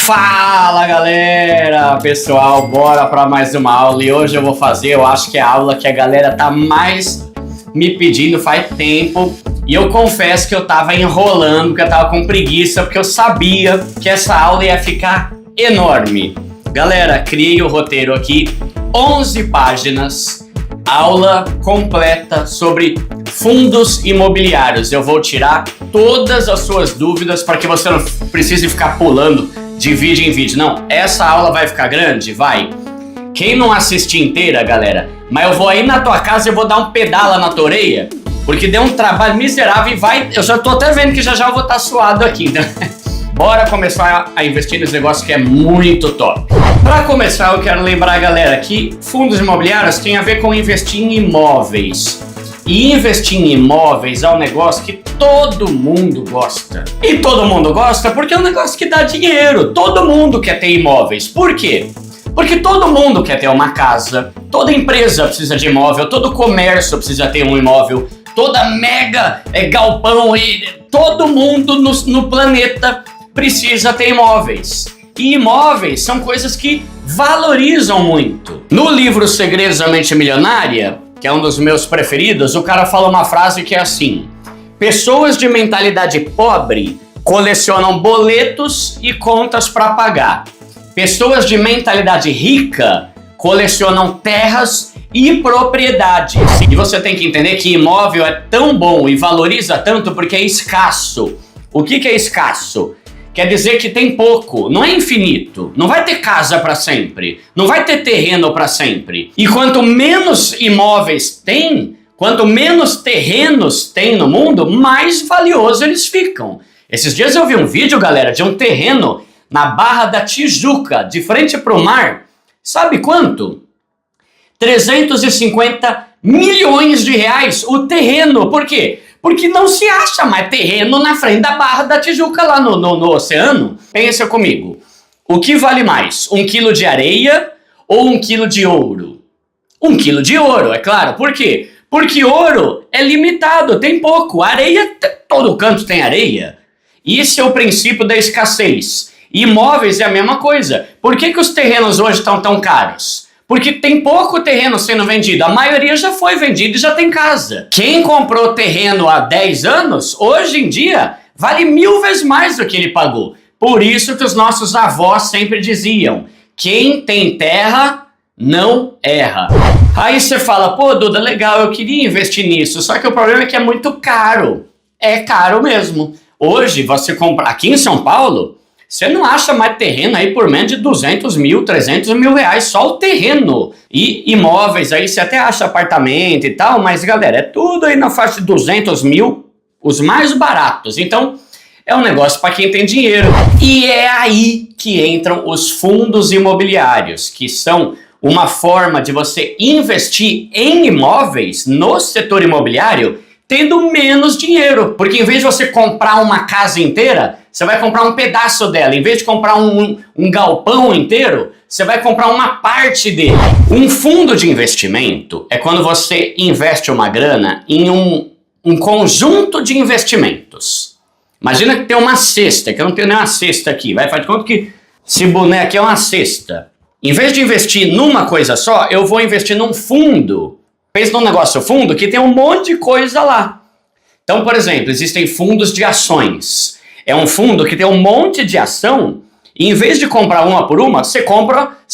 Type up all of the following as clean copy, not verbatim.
Fala galera, pessoal, bora para mais uma aula e hoje eu vou fazer, eu acho que é a aula que a galera tá mais me pedindo faz tempo e eu confesso que eu tava enrolando, porque eu tava com preguiça, porque eu sabia que essa aula ia ficar enorme. Galera, criei o roteiro aqui, 11 páginas, aula completa sobre fundos imobiliários. Eu vou tirar todas as suas dúvidas para que você não precise ficar pulando de vídeo em vídeo. Não, essa aula vai ficar grande? Vai. Quem não assistir inteira, galera, mas eu vou aí na tua casa e eu vou dar um pedala na tua orelha, porque deu um trabalho miserável e vai... Eu já tô até vendo que já eu vou estar suado aqui, né? Bora começar a investir nesse negócio que é muito top. Para começar, eu quero lembrar, galera, que fundos imobiliários tem a ver com investir em imóveis. E investir em imóveis é um negócio que todo mundo gosta. E todo mundo gosta porque é um negócio que dá dinheiro. Todo mundo quer ter imóveis. Por quê? Porque todo mundo quer ter uma casa, toda empresa precisa de imóvel, todo comércio precisa ter um imóvel, toda mega galpão e todo mundo no planeta precisa ter imóveis. E imóveis são coisas que valorizam muito. No livro Segredos da Mente Milionária, que é um dos meus preferidos, o cara fala uma frase que é assim: pessoas de mentalidade pobre colecionam boletos e contas para pagar. Pessoas de mentalidade rica colecionam terras e propriedades. E você tem que entender que imóvel é tão bom e valoriza tanto porque é escasso. O que é escasso? Quer dizer que tem pouco, não é infinito. Não vai ter casa para sempre, não vai ter terreno para sempre. E quanto menos imóveis tem, quanto menos terrenos tem no mundo, mais valioso eles ficam. Esses dias eu vi um vídeo, galera, de um terreno na Barra da Tijuca, de frente para o mar. Sabe quanto? 350 milhões de reais o terreno. Por quê? Porque não se acha mais terreno na frente da Barra da Tijuca lá no oceano. Pensa comigo, o que vale mais, 1 quilo de areia ou 1 quilo de ouro? 1 quilo de ouro, é claro. Por quê? Porque ouro é limitado, tem pouco. Areia, todo canto tem areia. Isso é o princípio da escassez. Imóveis é a mesma coisa. Por que os terrenos hoje estão tão caros? Porque tem pouco terreno sendo vendido, a maioria já foi vendido e já tem casa. Quem comprou terreno há 10 anos, hoje em dia, vale 1000 vezes mais do que ele pagou. Por isso que os nossos avós sempre diziam, quem tem terra não erra. Aí você fala, pô Duda, legal, eu queria investir nisso, só que o problema é que é muito caro. É caro mesmo. Hoje, você compra aqui em São Paulo, você não acha mais terreno aí por menos de 200 mil, 300 mil reais, só o terreno. E imóveis aí, você até acha apartamento e tal, mas galera, é tudo aí na faixa de 200 mil, os mais baratos. Então, é um negócio para quem tem dinheiro. E é aí que entram os fundos imobiliários, que são uma forma de você investir em imóveis no setor imobiliário, tendo menos dinheiro. Porque em vez de você comprar uma casa inteira, você vai comprar um pedaço dela. Em vez de comprar um galpão inteiro, você vai comprar uma parte dele. Um fundo de investimento é quando você investe uma grana em um conjunto de investimentos. Imagina que tem uma cesta, que eu não tenho nenhuma cesta aqui. Faz de conta que esse boneco aqui é uma cesta. Em vez de investir numa coisa só, eu vou investir num fundo. Pensa num negócio fundo que tem um monte de coisa lá. Então, por exemplo, existem fundos de ações. É um fundo que tem um monte de ação e em vez de comprar uma por uma, você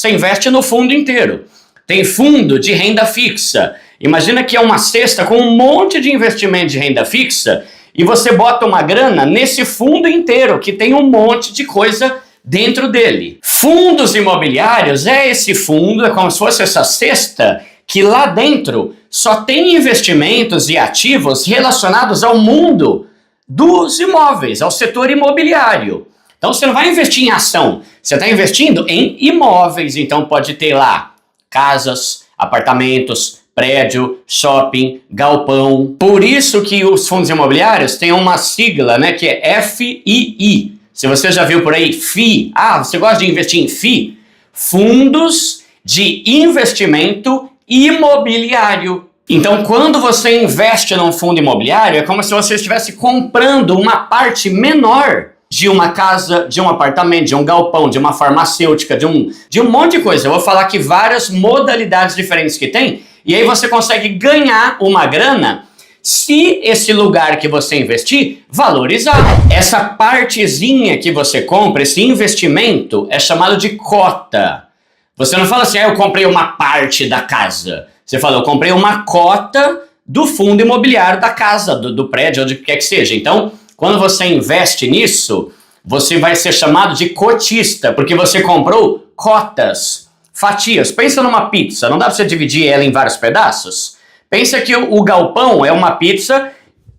investe no fundo inteiro. Tem fundo de renda fixa. Imagina que é uma cesta com um monte de investimento de renda fixa e você bota uma grana nesse fundo inteiro que tem um monte de coisa dentro dele. Fundos imobiliários é esse fundo, é como se fosse essa cesta que lá dentro só tem investimentos e ativos relacionados ao mundo dos imóveis, ao setor imobiliário. Então você não vai investir em ação, você está investindo em imóveis. Então pode ter lá casas, apartamentos, prédio, shopping, galpão. Por isso que os fundos imobiliários têm uma sigla, né, que é FII. Se você já viu por aí, FII. Ah, você gosta de investir em FII? Fundos de Investimento Imobiliário. Então, quando você investe num fundo imobiliário, é como se você estivesse comprando uma parte menor de uma casa, de um apartamento, de um galpão, de uma farmacêutica, de um monte de coisa. Eu vou falar aqui várias modalidades diferentes que tem, e aí você consegue ganhar uma grana se esse lugar que você investir valorizar. Essa partezinha que você compra, esse investimento, é chamado de cota. Você não fala assim, eu comprei uma parte da casa. Você fala, eu comprei uma cota do fundo imobiliário da casa, do prédio, onde quer que seja. Então, quando você investe nisso, você vai ser chamado de cotista, porque você comprou cotas, fatias. Pensa numa pizza, não dá para você dividir ela em vários pedaços? Pensa que o galpão é uma pizza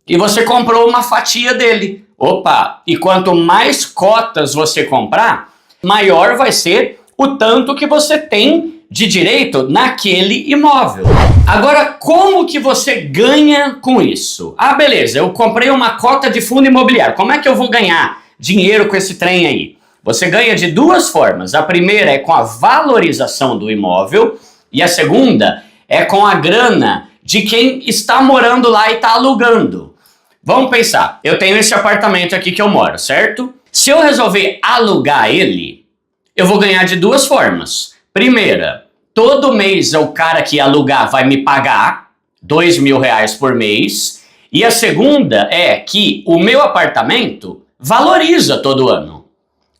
e você comprou uma fatia dele. Opa! E quanto mais cotas você comprar, maior vai ser o tanto que você tem de direito naquele imóvel. Agora, como que você ganha com isso? Ah, beleza, eu comprei uma cota de fundo imobiliário. Como é que eu vou ganhar dinheiro com esse trem aí? Você ganha de duas formas. A primeira é com a valorização do imóvel e a segunda é com a grana de quem está morando lá e está alugando. Vamos pensar, eu tenho esse apartamento aqui que eu moro, certo? Se eu resolver alugar ele, eu vou ganhar de duas formas. Primeira, todo mês o cara que alugar vai me pagar R$2.000 por mês. E a segunda é que o meu apartamento valoriza todo ano.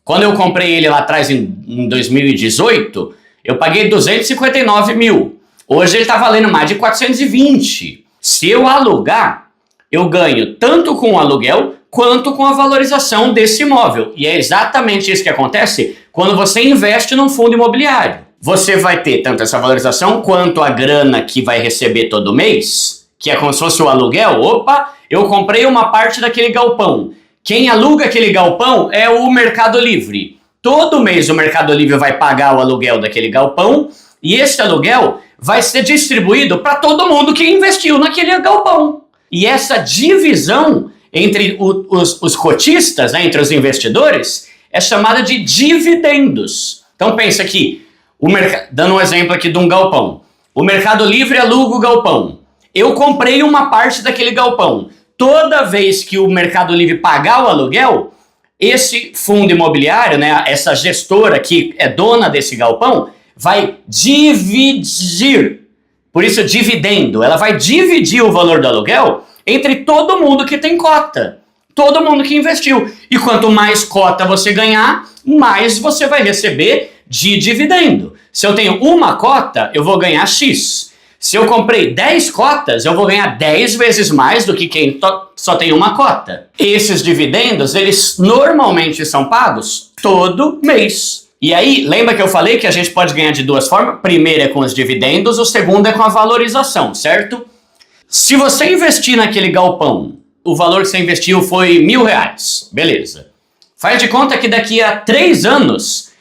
Quando eu comprei ele lá atrás em 2018, eu paguei 259 mil. Hoje ele está valendo mais de 420. Se eu alugar, eu ganho tanto com o aluguel quanto com a valorização desse imóvel. E é exatamente isso que acontece quando você investe num fundo imobiliário. Você vai ter tanto essa valorização quanto a grana que vai receber todo mês, que é como se fosse o aluguel. Opa, eu comprei uma parte daquele galpão. Quem aluga aquele galpão é o Mercado Livre. Todo mês o Mercado Livre vai pagar o aluguel daquele galpão e esse aluguel vai ser distribuído para todo mundo que investiu naquele galpão. E essa divisão entre os cotistas, né, entre os investidores, é chamada de dividendos. Então pensa aqui, dando um exemplo aqui de um galpão. O Mercado Livre aluga o galpão. Eu comprei uma parte daquele galpão. Toda vez que o Mercado Livre pagar o aluguel, esse fundo imobiliário, né, essa gestora que é dona desse galpão, vai dividir, por isso dividendo, ela vai dividir o valor do aluguel entre todo mundo que tem cota, todo mundo que investiu. E quanto mais cota você ganhar, mais você vai receber de dividendo. Se eu tenho uma cota, eu vou ganhar X. Se eu comprei 10 cotas, eu vou ganhar 10 vezes mais do que quem só tem uma cota. Esses dividendos, eles normalmente são pagos todo mês. E aí, lembra que eu falei que a gente pode ganhar de duas formas? Primeiro é com os dividendos, o segundo é com a valorização, certo? Se você investir naquele galpão, o valor que você investiu foi R$1.000, beleza. Faz de conta que daqui a 3 anos,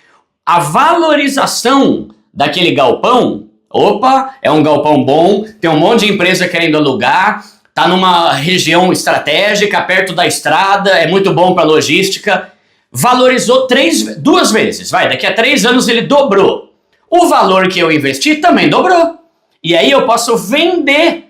a valorização daquele galpão, opa, é um galpão bom, tem um monte de empresa querendo alugar, tá numa região estratégica, perto da estrada, é muito bom para logística. Valorizou 2 vezes, daqui a 3 anos ele dobrou. O valor que eu investi também dobrou. E aí eu posso vender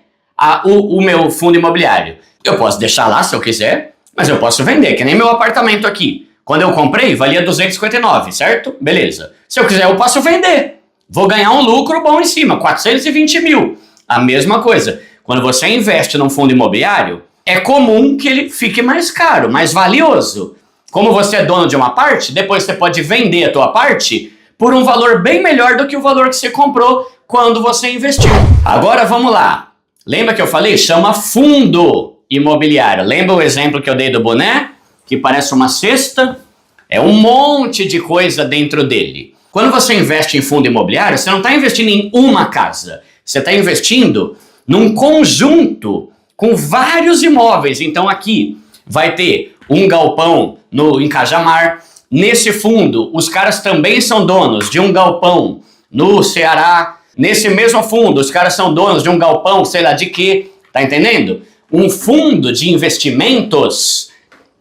o meu fundo imobiliário. Eu posso deixar lá se eu quiser, mas eu posso vender, que nem meu apartamento aqui. Quando eu comprei, valia 259, certo? Beleza. Se eu quiser, eu posso vender. Vou ganhar um lucro bom em cima, 420 mil. A mesma coisa. Quando você investe num fundo imobiliário, é comum que ele fique mais caro, mais valioso. Como você é dono de uma parte, depois você pode vender a tua parte por um valor bem melhor do que o valor que você comprou quando você investiu. Agora vamos lá. Lembra que eu falei? Chama fundo imobiliário. Lembra o exemplo que eu dei do boné? Que parece uma cesta? É um monte de coisa dentro dele. Quando você investe em fundo imobiliário, você não está investindo em uma casa. Você está investindo num conjunto com vários imóveis. Então aqui vai ter um galpão em Cajamar. Nesse fundo, os caras também são donos de um galpão no Ceará. Nesse mesmo fundo, os caras são donos de um galpão, sei lá de quê. Tá entendendo? Um fundo de investimentos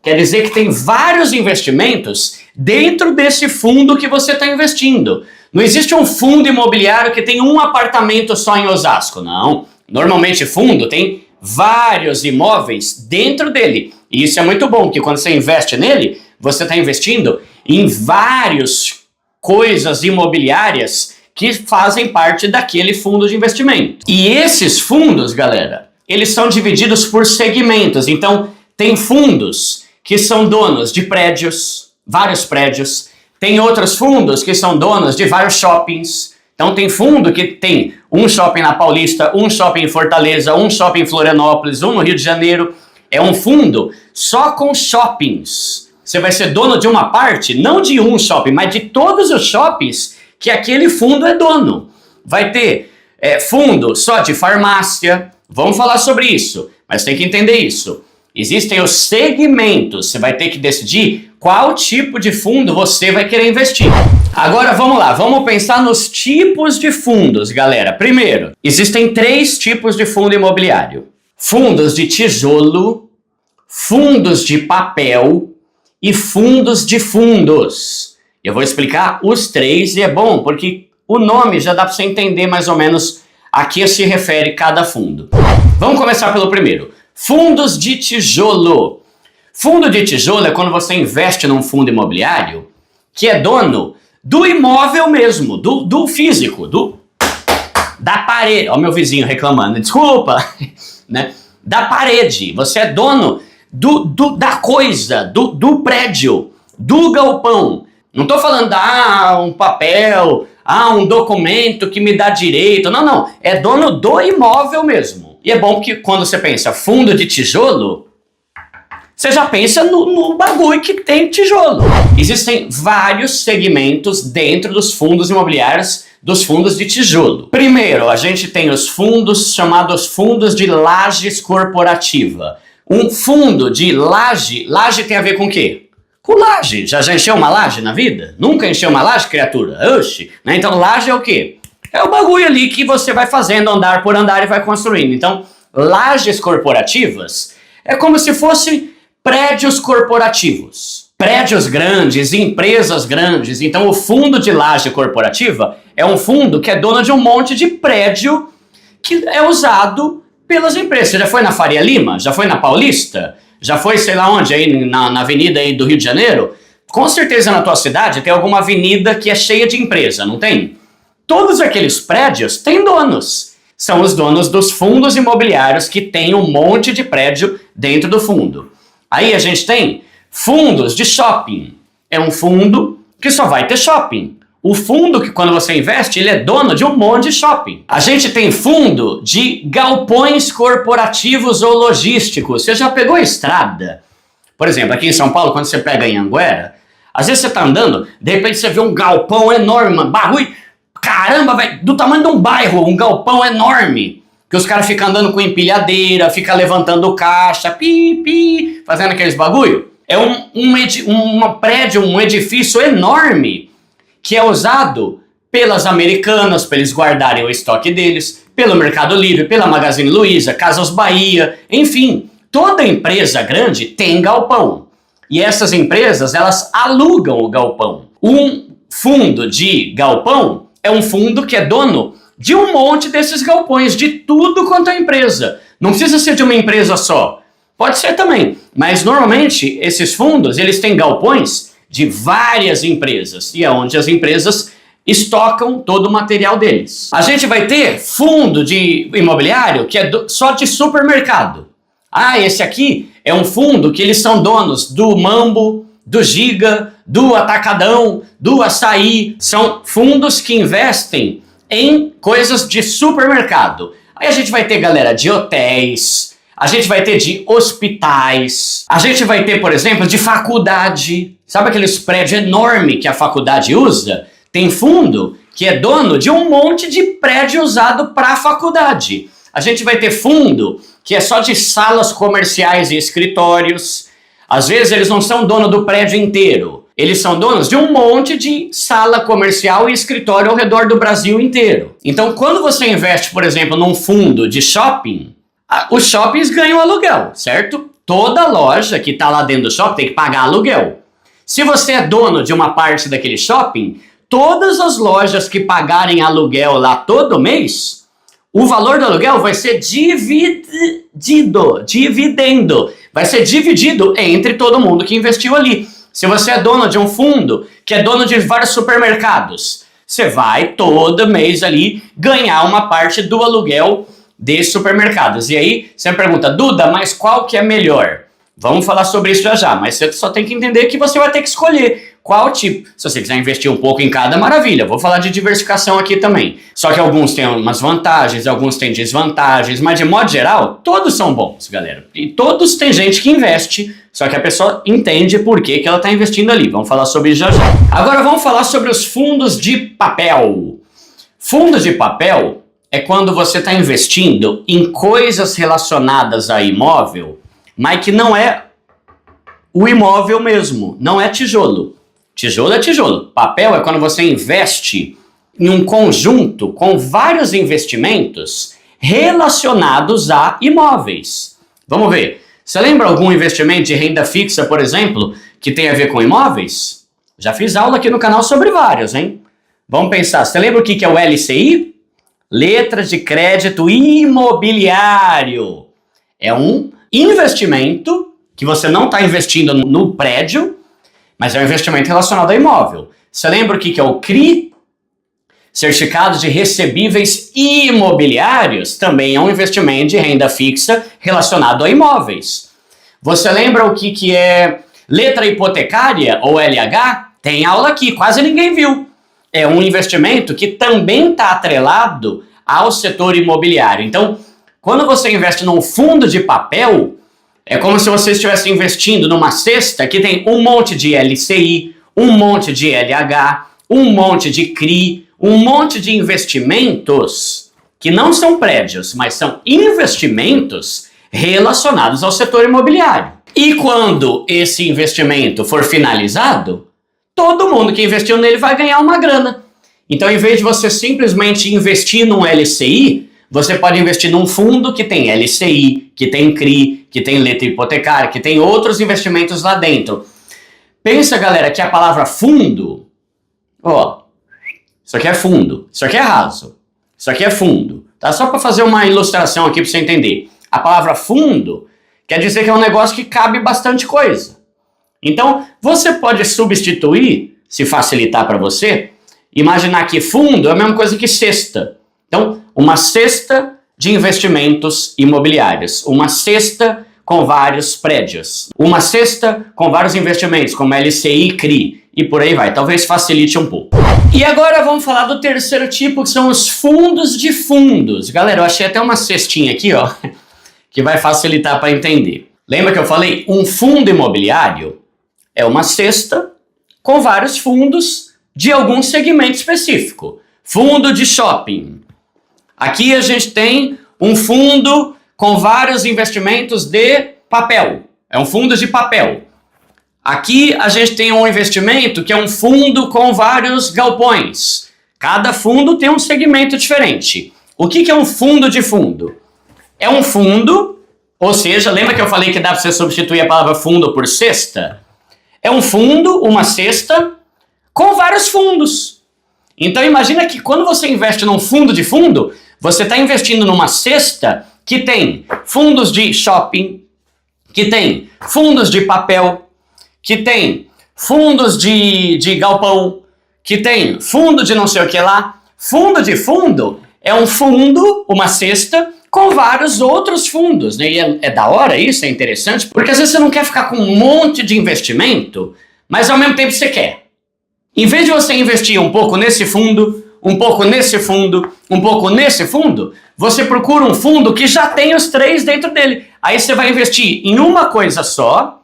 quer dizer que tem vários investimentos dentro desse fundo que você está investindo. Não existe um fundo imobiliário que tem um apartamento só em Osasco, não. Normalmente fundo tem vários imóveis dentro dele. E isso é muito bom, porque quando você investe nele, você está investindo em várias coisas imobiliárias que fazem parte daquele fundo de investimento. E esses fundos, galera, eles são divididos por segmentos. Então, tem fundos que são donos de prédios, vários prédios. Tem outros fundos que são donos de vários shoppings. Então, tem fundo que tem um shopping na Paulista, um shopping em Fortaleza, um shopping em Florianópolis, um no Rio de Janeiro. É um fundo só com shoppings. Você vai ser dono de uma parte, não de um shopping, mas de todos os shoppings que aquele fundo é dono. Vai ter fundo só de farmácia. Vamos falar sobre isso, mas tem que entender isso. Existem os segmentos. Você vai ter que decidir qual tipo de fundo você vai querer investir. Agora vamos lá, vamos pensar nos tipos de fundos, galera. Primeiro, existem 3 tipos de fundo imobiliário: fundos de tijolo, fundos de papel e fundos de fundos. Eu vou explicar os 3 e é bom porque o nome já dá para você entender mais ou menos a que se refere cada fundo. Vamos começar pelo primeiro. Fundos de tijolo. Fundo de tijolo é quando você investe num fundo imobiliário que é dono do imóvel mesmo, do físico, da parede. Ó, meu vizinho reclamando, desculpa, né? Da parede. Você é dono da coisa, do prédio, do galpão. Não estou falando, um papel, um documento que me dá direito. Não. É dono do imóvel mesmo. E é bom porque quando você pensa fundo de tijolo, você já pensa no bagulho que tem tijolo. Existem vários segmentos dentro dos fundos imobiliários, dos fundos de tijolo. Primeiro, a gente tem os fundos chamados fundos de lajes corporativa. Um fundo de laje tem a ver com o quê? Com laje. Já encheu uma laje na vida? Nunca encheu uma laje, criatura? Oxi. Né? Então, laje é o quê? É o bagulho ali que você vai fazendo andar por andar e vai construindo. Então, lajes corporativas é como se fossem prédios corporativos. Prédios grandes, empresas grandes. Então, o fundo de laje corporativa é um fundo que é dono de um monte de prédio que é usado pelas empresas. Você já foi na Faria Lima? Já foi na Paulista? Já foi, sei lá onde, aí na avenida aí do Rio de Janeiro? Com certeza na tua cidade tem alguma avenida que é cheia de empresa, não tem? Todos aqueles prédios têm donos. São os donos dos fundos imobiliários que tem um monte de prédio dentro do fundo. Aí a gente tem fundos de shopping. É um fundo que só vai ter shopping. O fundo que quando você investe, ele é dono de um monte de shopping. A gente tem fundo de galpões corporativos ou logísticos. Você já pegou a estrada? Por exemplo, aqui em São Paulo, quando você pega em Anguera, às vezes você tá andando, de repente você vê um galpão enorme, mano, barulho, caramba, velho, do tamanho de um bairro, um galpão enorme. Que os caras ficam andando com empilhadeira, ficam levantando caixa, fazendo aqueles bagulho. É um edifício enorme que é usado pelas Americanas, para eles guardarem o estoque deles, pelo Mercado Livre, pela Magazine Luiza, Casas Bahia, enfim. Toda empresa grande tem galpão. E essas empresas, elas alugam o galpão. Um fundo de galpão é um fundo que é dono de um monte desses galpões, de tudo quanto é empresa. Não precisa ser de uma empresa só. Pode ser também. Mas normalmente esses fundos, eles têm galpões de várias empresas. E é onde as empresas estocam todo o material deles. A gente vai ter fundo de imobiliário que é só de supermercado. Esse aqui é um fundo que eles são donos do Mambo, do Giga, do Atacadão, do Açaí. São fundos que investem em coisas de supermercado. Aí a gente vai ter, galera, de hotéis, a gente vai ter de hospitais, a gente vai ter, por exemplo, de faculdade. Sabe aqueles prédios enormes que a faculdade usa? Tem fundo que é dono de um monte de prédio usado para a faculdade. A gente vai ter fundo que é só de salas comerciais e escritórios. Às vezes eles não são dono do prédio inteiro. Eles são donos de um monte de sala comercial e escritório ao redor do Brasil inteiro. Então, quando você investe, por exemplo, num fundo de shopping, os shoppings ganham aluguel, certo? Toda loja que está lá dentro do shopping tem que pagar aluguel. Se você é dono de uma parte daquele shopping, todas as lojas que pagarem aluguel lá todo mês, o valor do aluguel vai ser dividendo. Vai ser dividido entre todo mundo que investiu ali. Se você é dono de um fundo que é dono de vários supermercados, você vai todo mês ali ganhar uma parte do aluguel desses supermercados. E aí você me pergunta, Duda, mas qual que é melhor? Vamos falar sobre isso já já, mas você só tem que entender que você vai ter que escolher qual tipo. Se você quiser investir um pouco em cada, maravilha. Vou falar de diversificação aqui também. Só que alguns têm umas vantagens, alguns têm desvantagens, mas de modo geral, todos são bons, galera. E todos têm gente que investe, só que a pessoa entende por que ela está investindo ali. Vamos falar sobre isso já já. Agora vamos falar sobre os fundos de papel. Fundos de papel é quando você está investindo em coisas relacionadas a imóvel, mas que não é o imóvel mesmo, não é tijolo. Tijolo é tijolo. Papel é quando você investe em um conjunto com vários investimentos relacionados a imóveis. Vamos ver. Você lembra algum investimento de renda fixa, por exemplo, que tem a ver com imóveis? Já fiz aula aqui no canal sobre vários, hein? Vamos pensar. Você lembra o que é o LCI? Letras de Crédito Imobiliário. É um investimento que você não está investindo no prédio, mas é um investimento relacionado a imóvel. Você lembra o que é o CRI? Certificado de Recebíveis Imobiliários, também é um investimento de renda fixa relacionado a imóveis. Você lembra o que é letra hipotecária, ou LH? Tem aula aqui, quase ninguém viu. É um investimento que também está atrelado ao setor imobiliário. Então, quando você investe num fundo de papel, é como se você estivesse investindo numa cesta que tem um monte de LCI, um monte de LH, um monte de CRI, um monte de investimentos que não são prédios, mas são investimentos relacionados ao setor imobiliário. E quando esse investimento for finalizado, todo mundo que investiu nele vai ganhar uma grana. Então, em vez de você simplesmente investir num LCI, você pode investir num fundo que tem LCI, que tem CRI, que tem letra hipotecária, que tem outros investimentos lá dentro. Pensa, galera, que a palavra fundo, isso aqui é fundo, isso aqui é raso, isso aqui é fundo, tá? Só para fazer uma ilustração aqui para você entender. A palavra fundo quer dizer que é um negócio que cabe bastante coisa. Então, você pode substituir, se facilitar para você, imaginar que fundo é a mesma coisa que cesta. Então, uma cesta de investimentos imobiliários, uma cesta com vários prédios, uma cesta com vários investimentos, como LCI, CRI, e por aí vai. Talvez facilite um pouco. E agora vamos falar do terceiro tipo, que são os fundos de fundos. Galera, eu achei até uma cestinha aqui, ó, que vai facilitar para entender. Lembra que eu falei? Um fundo imobiliário é uma cesta com vários fundos de algum segmento específico. Fundo de shopping. Aqui a gente tem um fundo com vários investimentos de papel. É um fundo de papel. Aqui a gente tem um investimento que é um fundo com vários galpões. Cada fundo tem um segmento diferente. O que é um fundo de fundo? É um fundo, ou seja, lembra que eu falei que dá para você substituir a palavra fundo por cesta? É um fundo, uma cesta, com vários fundos. Então imagina que quando você investe num fundo de fundo, você está investindo numa cesta que tem fundos de shopping, que tem fundos de papel, que tem fundos de galpão, que tem fundo de não sei o que lá. Fundo de fundo é um fundo, uma cesta, com vários outros fundos, né? E é da hora isso, é interessante, porque às vezes você não quer ficar com um monte de investimento, mas ao mesmo tempo você quer. Em vez de você investir um pouco nesse fundo, um pouco nesse fundo, um pouco nesse fundo, você procura um fundo que já tem os três dentro dele. Aí você vai investir em uma coisa só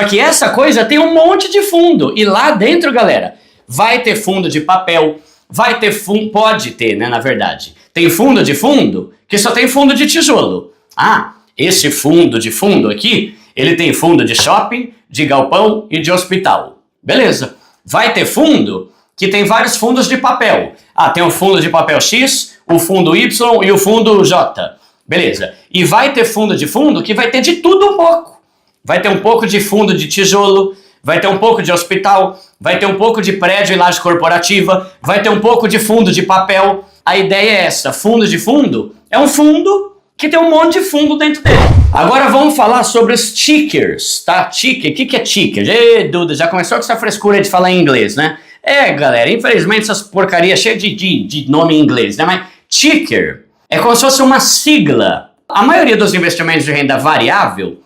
que essa coisa tem um monte de fundo. E lá dentro, galera, vai ter fundo de papel, vai ter fundo, pode ter, né, na verdade. Tem fundo de fundo que só tem fundo de tijolo. Ah, esse fundo de fundo aqui, ele tem fundo de shopping, de galpão e de hospital. Beleza. Vai ter fundo que tem vários fundos de papel. Ah, tem o fundo de papel X, o fundo Y e o fundo J. Beleza. E vai ter fundo de fundo que vai ter de tudo um pouco. Vai ter um pouco de fundo de tijolo, vai ter um pouco de hospital, vai ter um pouco de prédio e laje corporativa, vai ter um pouco de fundo de papel. A ideia é essa, fundo de fundo é um fundo que tem um monte de fundo dentro dele. Agora vamos falar sobre os tickers, tá? Ticker, o que é ticker? Ê, Duda, já começou com essa frescura de falar em inglês, né? É, galera, infelizmente essas porcarias cheias de nome em inglês, né? Mas ticker é como se fosse uma sigla. A maioria dos investimentos de renda variável,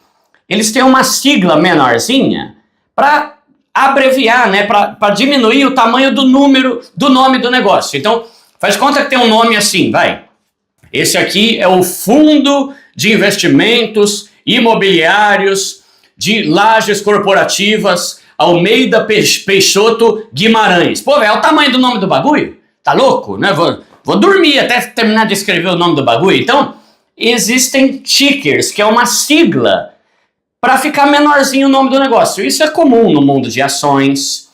eles têm uma sigla menorzinha para abreviar, né? Para diminuir o tamanho do nome do negócio. Então, faz conta que tem um nome assim, vai. Esse aqui é o Fundo de Investimentos Imobiliários de Lajes Corporativas Almeida Peixoto Guimarães. Pô, velho, é o tamanho do nome do bagulho? Tá louco, né? Vou dormir até terminar de escrever o nome do bagulho. Então, existem tickers, que é uma sigla para ficar menorzinho o nome do negócio. Isso é comum no mundo de ações,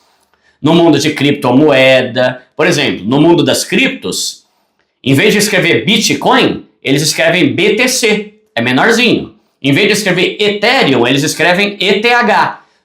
no mundo de criptomoeda. Por exemplo, no mundo das criptos, em vez de escrever Bitcoin, eles escrevem BTC, é menorzinho. Em vez de escrever Ethereum, eles escrevem ETH.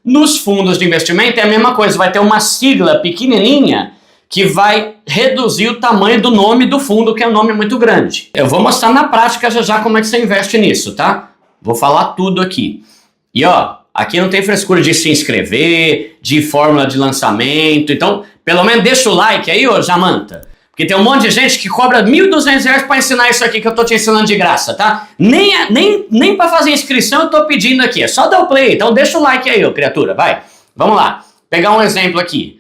Nos fundos de investimento é a mesma coisa, vai ter uma sigla pequenininha que vai reduzir o tamanho do nome do fundo, que é um nome muito grande. Eu vou mostrar na prática já como é que você investe nisso, tá? Vou falar tudo aqui. E ó, aqui não tem frescura de se inscrever, de fórmula de lançamento, então pelo menos deixa o like aí, ô Jamanta. Porque tem um monte de gente que cobra R$1.200 para ensinar isso aqui que eu tô te ensinando de graça, tá? Nem para fazer inscrição eu tô pedindo aqui, é só dar o play. Então deixa o like aí, ô criatura, vai. Vamos lá, pegar um exemplo aqui.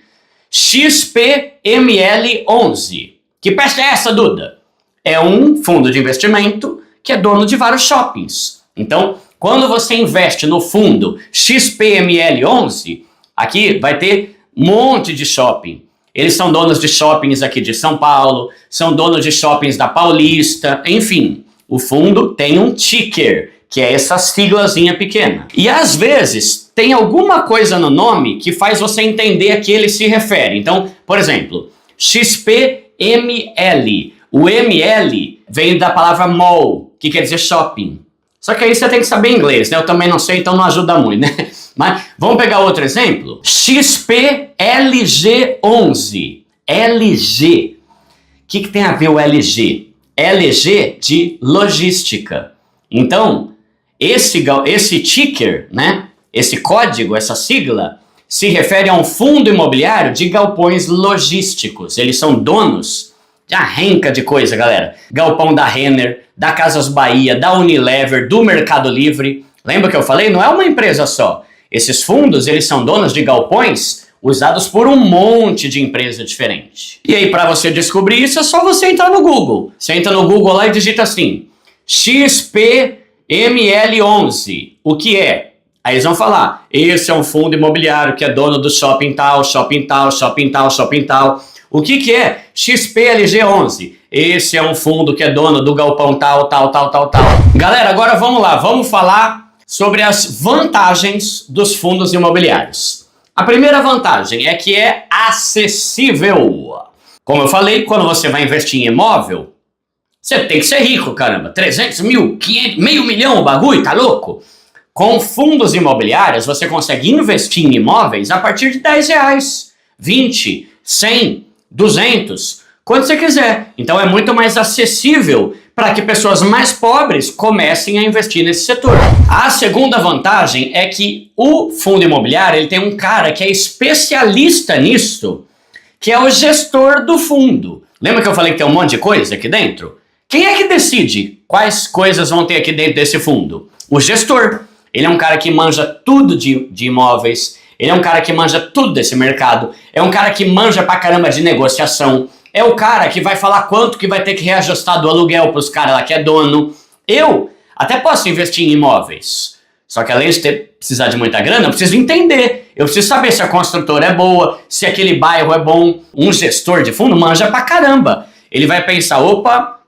XPML11. Que peste é essa, Duda? É um fundo de investimento que é dono de vários shoppings. Então, quando você investe no fundo XPML11, aqui vai ter um monte de shopping. Eles são donos de shoppings aqui de São Paulo, são donos de shoppings da Paulista, enfim. O fundo tem um ticker, que é essa siglazinha pequena. E às vezes tem alguma coisa no nome que faz você entender a que ele se refere. Então, por exemplo, XPML. O ML vem da palavra mall, que quer dizer shopping. Só que aí você tem que saber inglês, né? Eu também não sei, então não ajuda muito, né? Mas vamos pegar outro exemplo. XPLG11. LG. O que tem a ver o LG? LG de logística. Então, esse ticker, né? Esse código, essa sigla, se refere a um fundo imobiliário de galpões logísticos. Eles são donos de arrenca de coisa, galera. Galpão da Renner, da Casas Bahia, da Unilever, do Mercado Livre. Lembra que eu falei? Não é uma empresa só. Esses fundos, eles são donos de galpões usados por um monte de empresa diferente. E aí, para você descobrir isso, é só você entrar no Google. Você entra no Google lá e digita assim, XPML11. O que é? Aí eles vão falar, esse é um fundo imobiliário que é dono do shopping tal, shopping tal, shopping tal, shopping tal. O que é XPLG11? Esse é um fundo que é dono do galpão tal, tal, tal, tal, tal. Galera, agora vamos lá, vamos falar sobre as vantagens dos fundos imobiliários. A primeira vantagem é que é acessível. Como eu falei, quando você vai investir em imóvel, você tem que ser rico, caramba. 300 mil, 500, meio milhão o bagulho, tá louco? Com fundos imobiliários, você consegue investir em imóveis a partir de R$10, 20, 100, 200, quando você quiser. Então é muito mais acessível para que pessoas mais pobres comecem a investir nesse setor. A segunda vantagem é que o fundo imobiliário ele tem um cara que é especialista nisso, que é o gestor do fundo. Lembra que eu falei que tem um monte de coisa aqui dentro? Quem é que decide quais coisas vão ter aqui dentro desse fundo? O gestor. Ele é um cara que manja tudo de imóveis, ele é um cara que manja tudo desse mercado, é um cara que manja pra caramba de negociação, é o cara que vai falar quanto que vai ter que reajustar do aluguel pros caras lá que é dono. Eu até posso investir em imóveis, só que além de precisar de muita grana, eu preciso entender, eu preciso saber se a construtora é boa, se aquele bairro é bom. Um gestor de fundo manja pra caramba. Ele vai pensar, opa,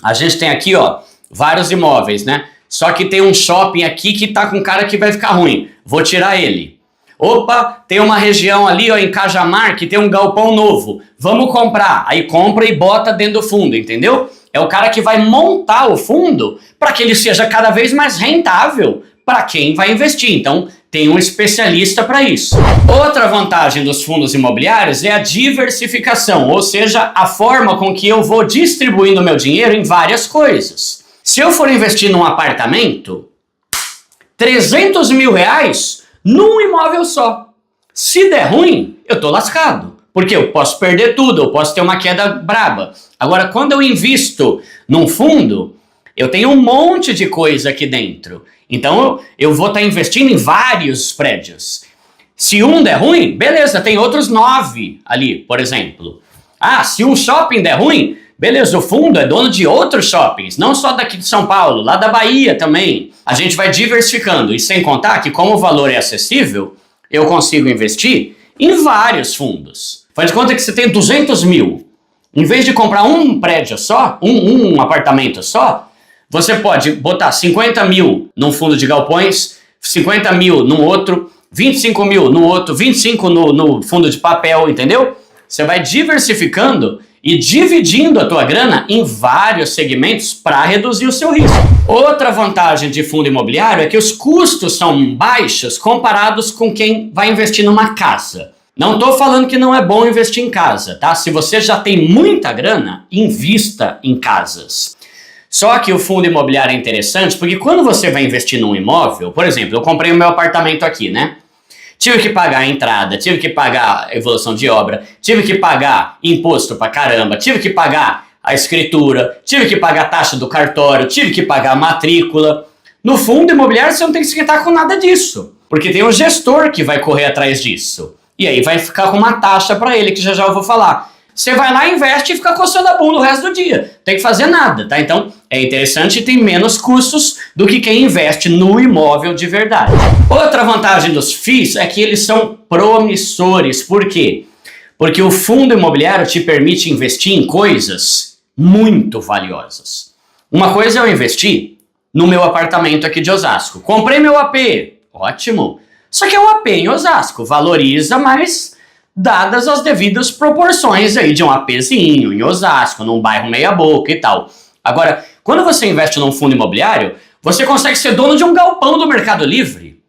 a gente tem aqui ó, vários imóveis, né? Só que tem um shopping aqui que tá com um cara que vai ficar ruim, vou tirar ele. Opa, tem uma região ali ó, em Cajamar que tem um galpão novo, vamos comprar. Aí compra e bota dentro do fundo, entendeu? É o cara que vai montar o fundo para que ele seja cada vez mais rentável para quem vai investir. Então tem um especialista para isso. Outra vantagem dos fundos imobiliários é a diversificação, ou seja, a forma com que eu vou distribuindo meu dinheiro em várias coisas. Se eu for investir num apartamento, 300 mil reais num imóvel só. Se der ruim, eu tô lascado. Porque eu posso perder tudo, eu posso ter uma queda braba. Agora, quando eu invisto num fundo, eu tenho um monte de coisa aqui dentro. Então, eu vou estar investindo em vários prédios. Se um der ruim, beleza, tem outros 9 ali, por exemplo. Ah, se um shopping der ruim, beleza, o fundo é dono de outros shoppings, não só daqui de São Paulo, lá da Bahia também. A gente vai diversificando, e sem contar que como o valor é acessível, eu consigo investir em vários fundos. Faz de conta que você tem 200 mil. Em vez de comprar um prédio só, um apartamento só, você pode botar 50 mil num fundo de galpões, 50 mil num outro, 25 mil no outro, 25 no fundo de papel, entendeu? Você vai diversificando e dividindo a tua grana em vários segmentos para reduzir o seu risco. Outra vantagem de fundo imobiliário é que os custos são baixos comparados com quem vai investir numa casa. Não estou falando que não é bom investir em casa, tá? Se você já tem muita grana, invista em casas. Só que o fundo imobiliário é interessante porque quando você vai investir num imóvel, por exemplo, eu comprei o meu apartamento aqui, né? Tive que pagar a entrada, tive que pagar a evolução de obra, tive que pagar imposto pra caramba, tive que pagar a escritura, tive que pagar a taxa do cartório, tive que pagar a matrícula. No fundo imobiliário você não tem que se esquentar com nada disso, porque tem um gestor que vai correr atrás disso. E aí vai ficar com uma taxa para ele, que já eu vou falar. Você vai lá, investe e fica coçando a bunda o resto do dia. Não tem que fazer nada, tá? Então, é interessante e tem menos custos do que quem investe no imóvel de verdade. Outra vantagem dos FIIs é que eles são promissores. Por quê? Porque o fundo imobiliário te permite investir em coisas muito valiosas. Uma coisa é eu investir no meu apartamento aqui de Osasco. Comprei meu AP. Ótimo. Só que é um AP em Osasco. Valoriza, mas dadas as devidas proporções aí de um APzinho em Osasco, num bairro meia boca e tal. Agora, quando você investe num fundo imobiliário, você consegue ser dono de um galpão do Mercado Livre.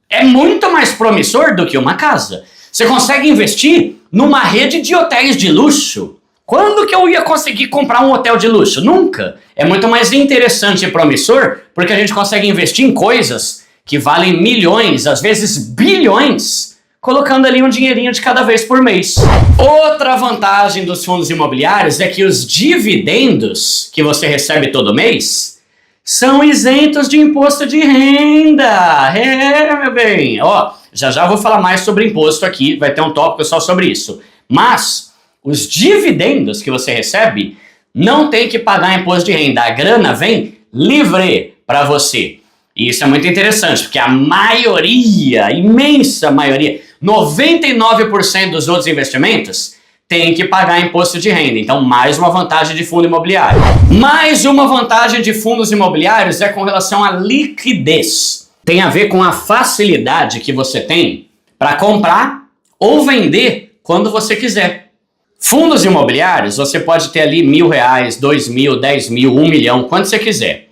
É muito mais promissor do que uma casa. Você consegue investir numa rede de hotéis de luxo. Quando que eu ia conseguir comprar um hotel de luxo? Nunca. É muito mais interessante e promissor porque a gente consegue investir em coisas que valem milhões, às vezes bilhões, colocando ali um dinheirinho de cada vez por mês. Outra vantagem dos fundos imobiliários é que os dividendos que você recebe todo mês são isentos de imposto de renda. É, meu bem. Ó, já vou falar mais sobre imposto aqui, vai ter um tópico só sobre isso. Mas os dividendos que você recebe não tem que pagar imposto de renda. A grana vem livre para você. E isso é muito interessante, porque a maioria, imensa maioria, 99% dos outros investimentos tem que pagar imposto de renda. Então, mais uma vantagem de fundo imobiliário. Mais uma vantagem de fundos imobiliários é com relação à liquidez. Tem a ver com a facilidade que você tem para comprar ou vender quando você quiser. Fundos imobiliários, você pode ter ali R$1.000, R$2.000, R$10.000, R$1.000.000, quanto você quiser.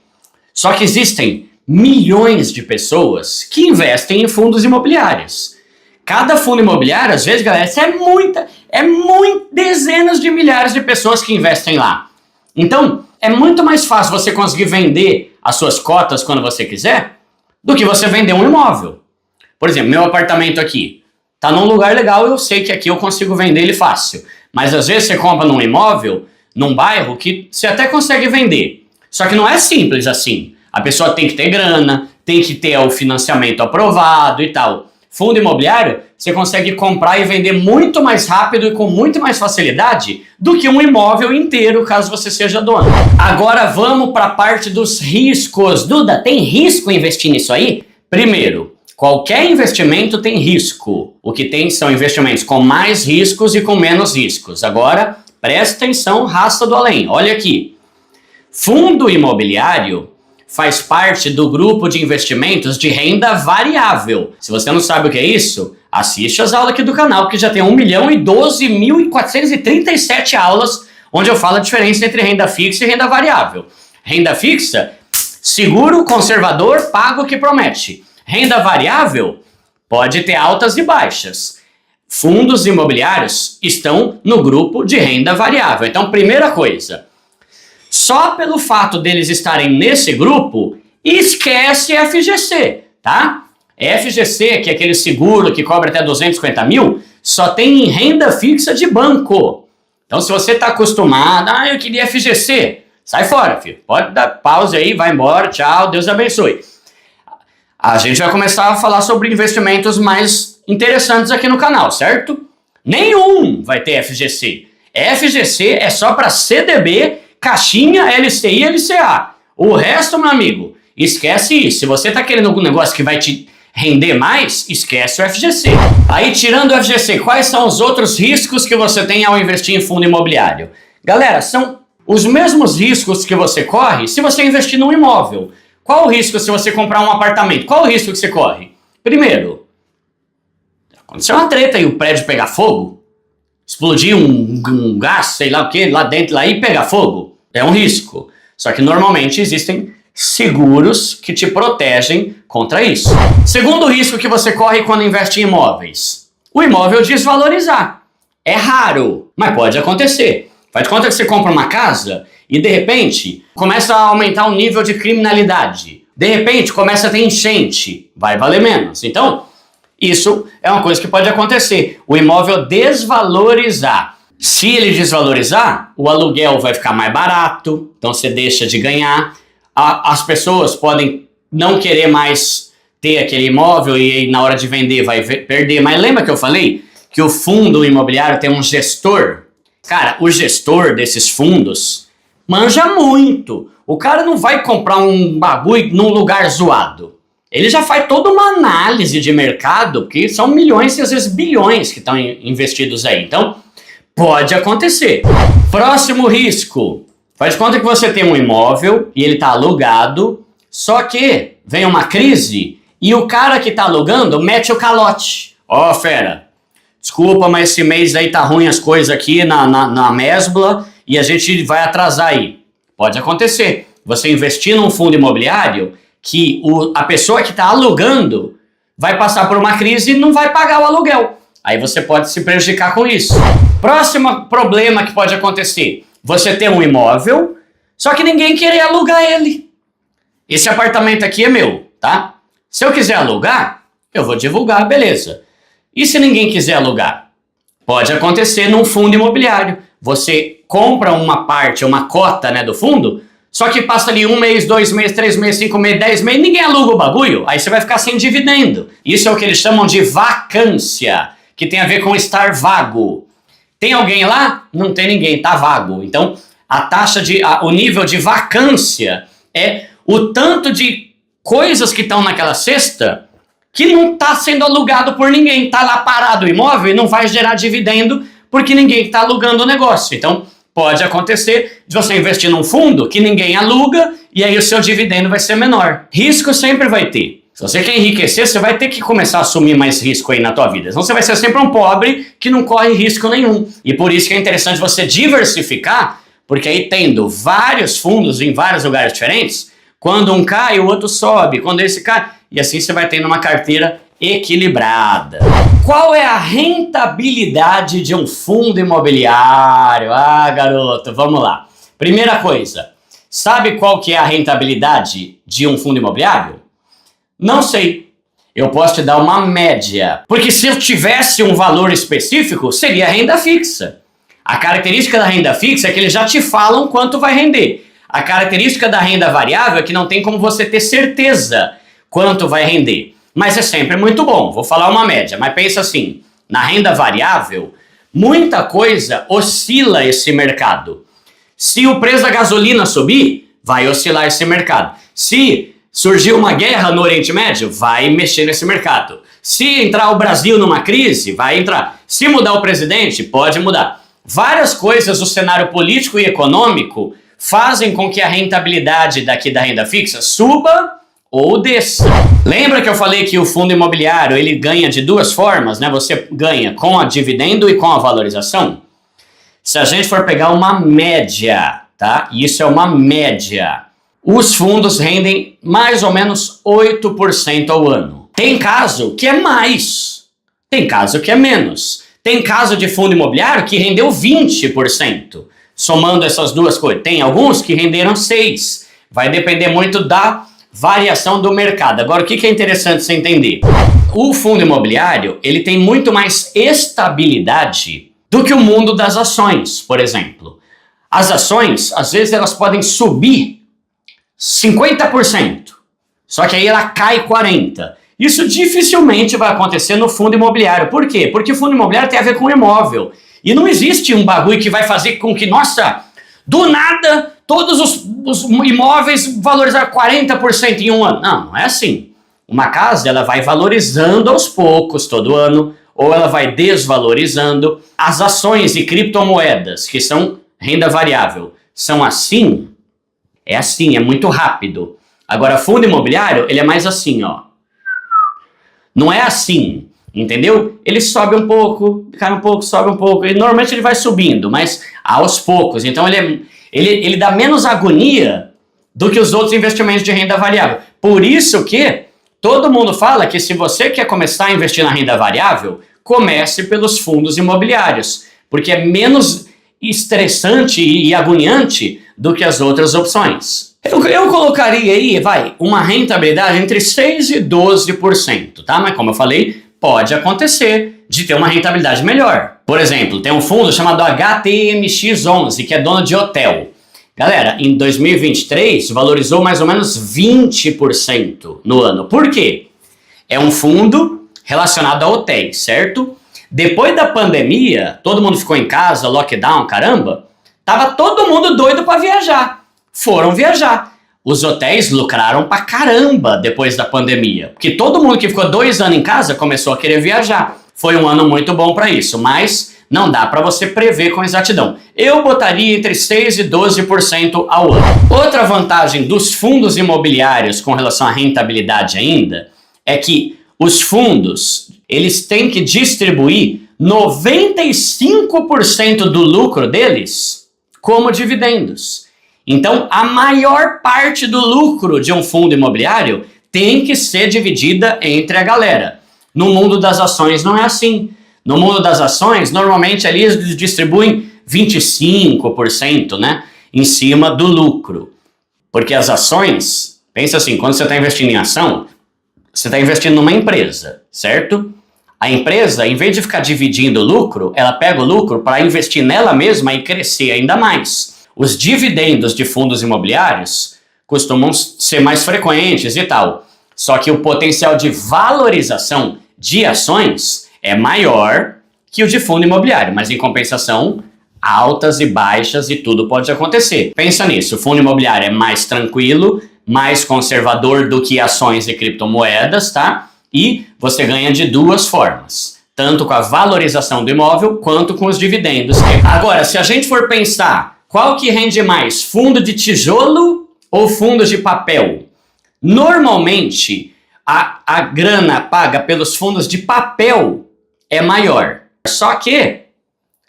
Só que existem milhões de pessoas que investem em fundos imobiliários. Cada fundo imobiliário, às vezes, galera, dezenas de milhares de pessoas que investem lá. Então, é muito mais fácil você conseguir vender as suas cotas quando você quiser do que você vender um imóvel. Por exemplo, meu apartamento aqui tá num lugar legal, eu sei que aqui eu consigo vender ele fácil. Mas às vezes você compra num imóvel, num bairro que você até consegue vender. Só que não é simples assim. A pessoa tem que ter grana, tem que ter o financiamento aprovado e tal. Fundo imobiliário, você consegue comprar e vender muito mais rápido e com muito mais facilidade do que um imóvel inteiro, caso você seja dono. Agora vamos para a parte dos riscos. Duda, tem risco investir nisso aí? Primeiro, qualquer investimento tem risco. O que tem são investimentos com mais riscos e com menos riscos. Agora, presta atenção, raça do além. Olha aqui. Fundo imobiliário faz parte do grupo de investimentos de renda variável. Se você não sabe o que é isso, assiste as aulas aqui do canal, que já tem 1.012.437 aulas, onde eu falo a diferença entre renda fixa e renda variável. Renda fixa, seguro, conservador, paga o que promete. Renda variável, pode ter altas e baixas. Fundos imobiliários estão no grupo de renda variável. Então, primeira coisa, Só pelo fato deles estarem nesse grupo, esquece FGC, tá? FGC, que é aquele seguro que cobra até 250 mil, só tem em renda fixa de banco. Então, se você está acostumado, eu queria FGC, sai fora, filho. Pode dar pause aí, vai embora, tchau, Deus abençoe. A gente vai começar a falar sobre investimentos mais interessantes aqui no canal, certo? Nenhum vai ter FGC. FGC é só para CDB, caixinha, LCI e LCA. O resto, meu amigo, esquece isso. Se você está querendo algum negócio que vai te render mais, esquece o FGC. Aí, tirando o FGC, quais são os outros riscos que você tem ao investir em fundo imobiliário? Galera, são os mesmos riscos que você corre se você investir num imóvel. Qual o risco se você comprar um apartamento? Qual o risco que você corre? Primeiro, aconteceu uma treta e o prédio pegar fogo, explodir um gás, sei lá o que, lá dentro lá e pegar fogo, é um risco. Só que normalmente existem seguros que te protegem contra isso. Segundo risco que você corre quando investe em imóveis, o imóvel desvalorizar. É raro, mas pode acontecer. Faz de conta que você compra uma casa e de repente começa a aumentar o nível de criminalidade. De repente começa a ter enchente, vai valer menos. Então, isso é uma coisa que pode acontecer. O imóvel desvalorizar. Se ele desvalorizar, o aluguel vai ficar mais barato, então você deixa de ganhar. As pessoas podem não querer mais ter aquele imóvel e na hora de vender vai perder. Mas lembra que eu falei que o fundo imobiliário tem um gestor? Cara, o gestor desses fundos manja muito. O cara não vai comprar um bagulho num lugar zoado. Ele já faz toda uma análise de mercado, porque são milhões e às vezes bilhões que estão investidos aí. Então, pode acontecer. Próximo risco. Faz de conta que você tem um imóvel e ele está alugado, só que vem uma crise e o cara que está alugando mete o calote. Ó, fera, desculpa, mas esse mês aí tá ruim as coisas aqui na Mesbla e a gente vai atrasar aí. Pode acontecer. Você investir num fundo imobiliário que a pessoa que está alugando vai passar por uma crise e não vai pagar o aluguel. Aí você pode se prejudicar com isso. Próximo problema que pode acontecer. Você tem um imóvel, só que ninguém querer alugar ele. Esse apartamento aqui é meu, tá? Se eu quiser alugar, eu vou divulgar, beleza. E se ninguém quiser alugar? Pode acontecer num fundo imobiliário. Você compra uma parte, uma cota, né, do fundo, só que passa ali 1 mês, 2 meses, 3 meses, 5 meses, 10 meses, ninguém aluga o bagulho, aí você vai ficar sem dividendo. Isso é o que eles chamam de vacância, que tem a ver com estar vago. Tem alguém lá? Não tem ninguém, tá vago. Então, o nível de vacância é o tanto de coisas que estão naquela cesta que não está sendo alugado por ninguém. Está lá parado o imóvel e não vai gerar dividendo porque ninguém está alugando o negócio. Então, pode acontecer de você investir num fundo que ninguém aluga e aí o seu dividendo vai ser menor. Risco sempre vai ter. Se você quer enriquecer, você vai ter que começar a assumir mais risco aí na tua vida. Senão você vai ser sempre um pobre que não corre risco nenhum. E por isso que é interessante você diversificar, porque aí tendo vários fundos em vários lugares diferentes, quando um cai, o outro sobe. Quando esse cai, e assim você vai tendo uma carteira equilibrada. Qual é a rentabilidade de um fundo imobiliário? Ah, garoto, vamos lá. Primeira coisa, sabe qual que é a rentabilidade de um fundo imobiliário? Não sei. Eu posso te dar uma média. Porque se eu tivesse um valor específico, seria renda fixa. A característica da renda fixa é que eles já te falam quanto vai render. A característica da renda variável é que não tem como você ter certeza quanto vai render. Mas é sempre muito bom. Vou falar uma média, mas pensa assim, na renda variável, muita coisa oscila esse mercado. Se o preço da gasolina subir, vai oscilar esse mercado. Se surgiu uma guerra no Oriente Médio, vai mexer nesse mercado. Se entrar o Brasil numa crise, vai entrar. Se mudar o presidente, pode mudar. Várias coisas do cenário político e econômico fazem com que a rentabilidade daqui da renda fixa suba ou desça. Lembra que eu falei que o fundo imobiliário ele ganha de duas formas, né? Você ganha com a dividendo e com a valorização. Se a gente for pegar uma média, tá? Isso é uma média. Os fundos rendem mais ou menos 8% ao ano. Tem caso que é mais, tem caso que é menos. Tem caso de fundo imobiliário que rendeu 20%. somando essas duas coisas. Tem alguns que renderam 6. Vai depender muito da variação do mercado. Agora, o que é interessante você entender? O fundo imobiliário, ele tem muito mais estabilidade do que o mundo das ações, por exemplo. As ações, às vezes, elas podem subir 50%, só que aí ela cai 40%. Isso dificilmente vai acontecer no fundo imobiliário. Por quê? Porque o fundo imobiliário tem a ver com imóvel. E não existe um bagulho que vai fazer com que, nossa, do nada, todos os imóveis valorizaram 40% em um ano. Não, não é assim. Uma casa, ela vai valorizando aos poucos todo ano, ou ela vai desvalorizando. As ações e criptomoedas, que são renda variável, são assim? É assim, é muito rápido. Agora, fundo imobiliário, ele é mais assim, ó. Não é assim, entendeu? Ele sobe um pouco, cai um pouco, sobe um pouco. E normalmente ele vai subindo, mas aos poucos. Então ele dá menos agonia do que os outros investimentos de renda variável. Por isso que todo mundo fala que se você quer começar a investir na renda variável, comece pelos fundos imobiliários, porque é menos estressante e agoniante do que as outras opções. Eu colocaria aí, uma rentabilidade entre 6% e 12%, tá? Mas como eu falei, pode acontecer de ter uma rentabilidade melhor. Por exemplo, tem um fundo chamado HTMX11, que é dono de hotel. Galera, em 2023 valorizou mais ou menos 20% no ano. Por quê? É um fundo relacionado a hotéis, certo? Depois da pandemia, todo mundo ficou em casa, lockdown, caramba, tava todo mundo doido para viajar. Foram viajar. Os hotéis lucraram pra caramba depois da pandemia, porque todo mundo que ficou 2 anos em casa começou a querer viajar. Foi um ano muito bom para isso, mas não dá para você prever com exatidão. Eu botaria entre 6% e 12% ao ano. Outra vantagem dos fundos imobiliários com relação à rentabilidade ainda é que os fundos, eles têm que distribuir 95% do lucro deles como dividendos. Então, a maior parte do lucro de um fundo imobiliário tem que ser dividida entre a galera. No mundo das ações não é assim. No mundo das ações, normalmente ali eles distribuem 25%, né, em cima do lucro. Porque as ações, pensa assim, quando você está investindo em ação, você está investindo numa empresa, certo? A empresa, em vez de ficar dividindo o lucro, ela pega o lucro para investir nela mesma e crescer ainda mais. Os dividendos de fundos imobiliários costumam ser mais frequentes e tal. Só que o potencial de valorização de ações é maior que o de fundo imobiliário. Mas em compensação, altas e baixas e tudo pode acontecer. Pensa nisso, o fundo imobiliário é mais tranquilo, mais conservador do que ações e criptomoedas, tá? E você ganha de duas formas. Tanto com a valorização do imóvel, quanto com os dividendos. Agora, se a gente for pensar qual que rende mais, fundo de tijolo ou fundo de papel? Normalmente, a grana paga pelos fundos de papel é maior. Só que,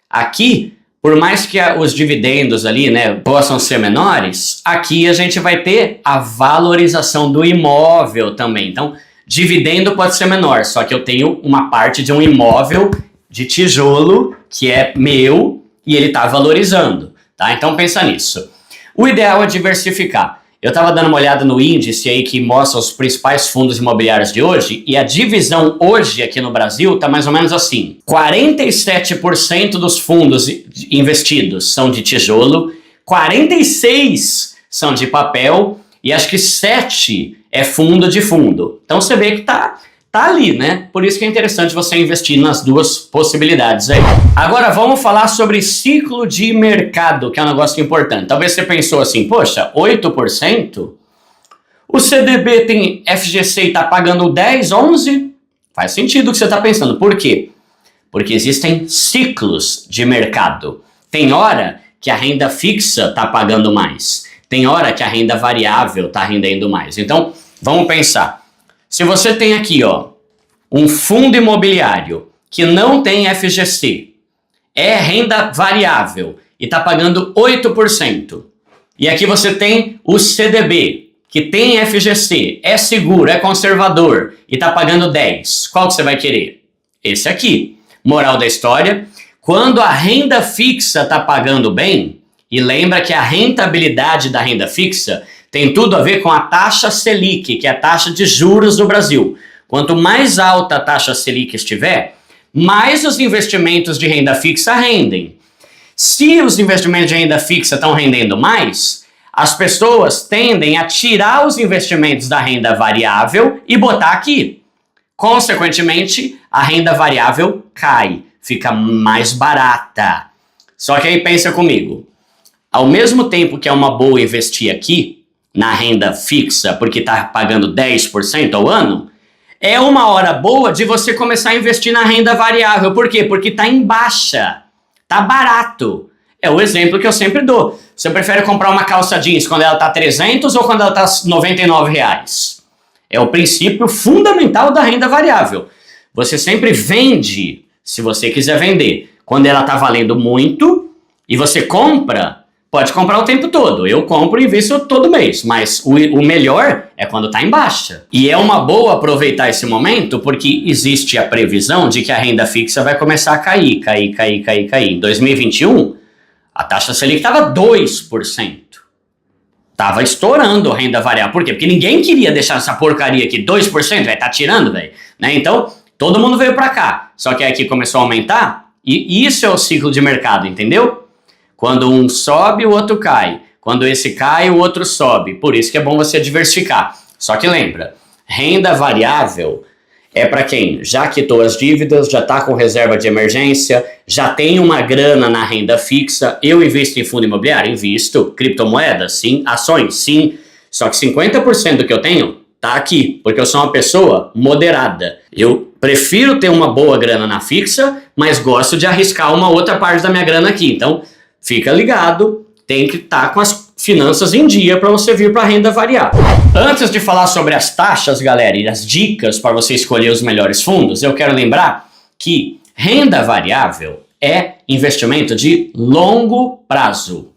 aqui, por mais que os dividendos ali, né, possam ser menores, aqui a gente vai ter a valorização do imóvel também. Então, dividendo pode ser menor, só que eu tenho uma parte de um imóvel de tijolo que é meu e ele está valorizando. Tá? Então pensa nisso. O ideal é diversificar. Eu estava dando uma olhada no índice aí que mostra os principais fundos imobiliários de hoje e a divisão hoje aqui no Brasil está mais ou menos assim. 47% dos fundos investidos são de tijolo, 46% são de papel e acho que 7% é fundo de fundo. Então você vê que tá ali, né? Por isso que é interessante você investir nas duas possibilidades aí. Agora vamos falar sobre ciclo de mercado, que é um negócio importante. Talvez você pensou assim, poxa, 8%? O CDB tem FGC e está pagando 10, 11? Faz sentido o que você está pensando. Por quê? Porque existem ciclos de mercado. Tem hora que a renda fixa está pagando mais. Tem hora que a renda variável está rendendo mais. Então, vamos pensar. Se você tem aqui, ó, um fundo imobiliário que não tem FGC, é renda variável e está pagando 8%. E aqui você tem o CDB, que tem FGC, é seguro, é conservador e está pagando 10%. Qual que você vai querer? Esse aqui. Moral da história, quando a renda fixa está pagando bem, E lembra que a rentabilidade da renda fixa tem tudo a ver com a taxa Selic, que é a taxa de juros do Brasil. Quanto mais alta a taxa Selic estiver, mais os investimentos de renda fixa rendem. Se os investimentos de renda fixa estão rendendo mais, as pessoas tendem a tirar os investimentos da renda variável e botar aqui. Consequentemente, a renda variável cai, fica mais barata. Só que aí pensa comigo, ao mesmo tempo que é uma boa investir aqui, na renda fixa, porque está pagando 10% ao ano, é uma hora boa de você começar a investir na renda variável. Por quê? Porque está em baixa, está barato. É o exemplo que eu sempre dou. Você prefere comprar uma calça jeans quando ela está 300 ou quando ela está 99 reais? É o princípio fundamental da renda variável. Você sempre vende, se você quiser vender, quando ela está valendo muito, e você compra, pode comprar o tempo todo. Eu compro e invisto todo mês, mas o melhor é quando está em baixa. E é uma boa aproveitar esse momento, porque existe a previsão de que a renda fixa vai começar a cair. Em 2021, a taxa Selic estava 2%. Tava estourando a renda variável. Por quê? Porque ninguém queria deixar essa porcaria aqui, 2%, vai tá tirando, velho. Né? Então, todo mundo veio para cá. Só que aqui começou a aumentar, e isso é o ciclo de mercado, entendeu? Quando um sobe, o outro cai. Quando esse cai, o outro sobe. Por isso que é bom você diversificar. Só que lembra, renda variável é para quem já quitou as dívidas, já está com reserva de emergência, já tem uma grana na renda fixa. Eu invisto em fundo imobiliário? Invisto. Criptomoedas? Sim. Ações? Sim. Só que 50% do que eu tenho tá aqui, porque eu sou uma pessoa moderada. Eu prefiro ter uma boa grana na fixa, mas gosto de arriscar uma outra parte da minha grana aqui. Então, fica ligado, tem que estar com as finanças em dia para você vir para a renda variável. Antes de falar sobre as taxas, galera, e as dicas para você escolher os melhores fundos, eu quero lembrar que renda variável é investimento de longo prazo,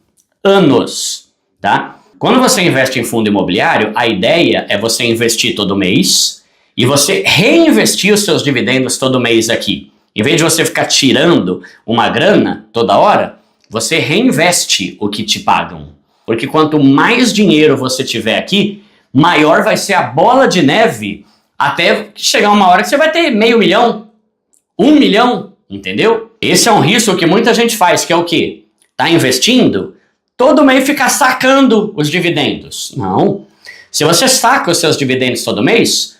anos, tá? Quando você investe em fundo imobiliário, a ideia é você investir todo mês e você reinvestir os seus dividendos todo mês aqui. Em vez de você ficar tirando uma grana toda hora, você reinveste o que te pagam. Porque quanto mais dinheiro você tiver aqui, maior vai ser a bola de neve até chegar uma hora que você vai ter 500 mil, 1 milhão, entendeu? Esse é um risco que muita gente faz, que é o quê? Tá investindo, todo mês ficar sacando os dividendos. Não. Se você saca os seus dividendos todo mês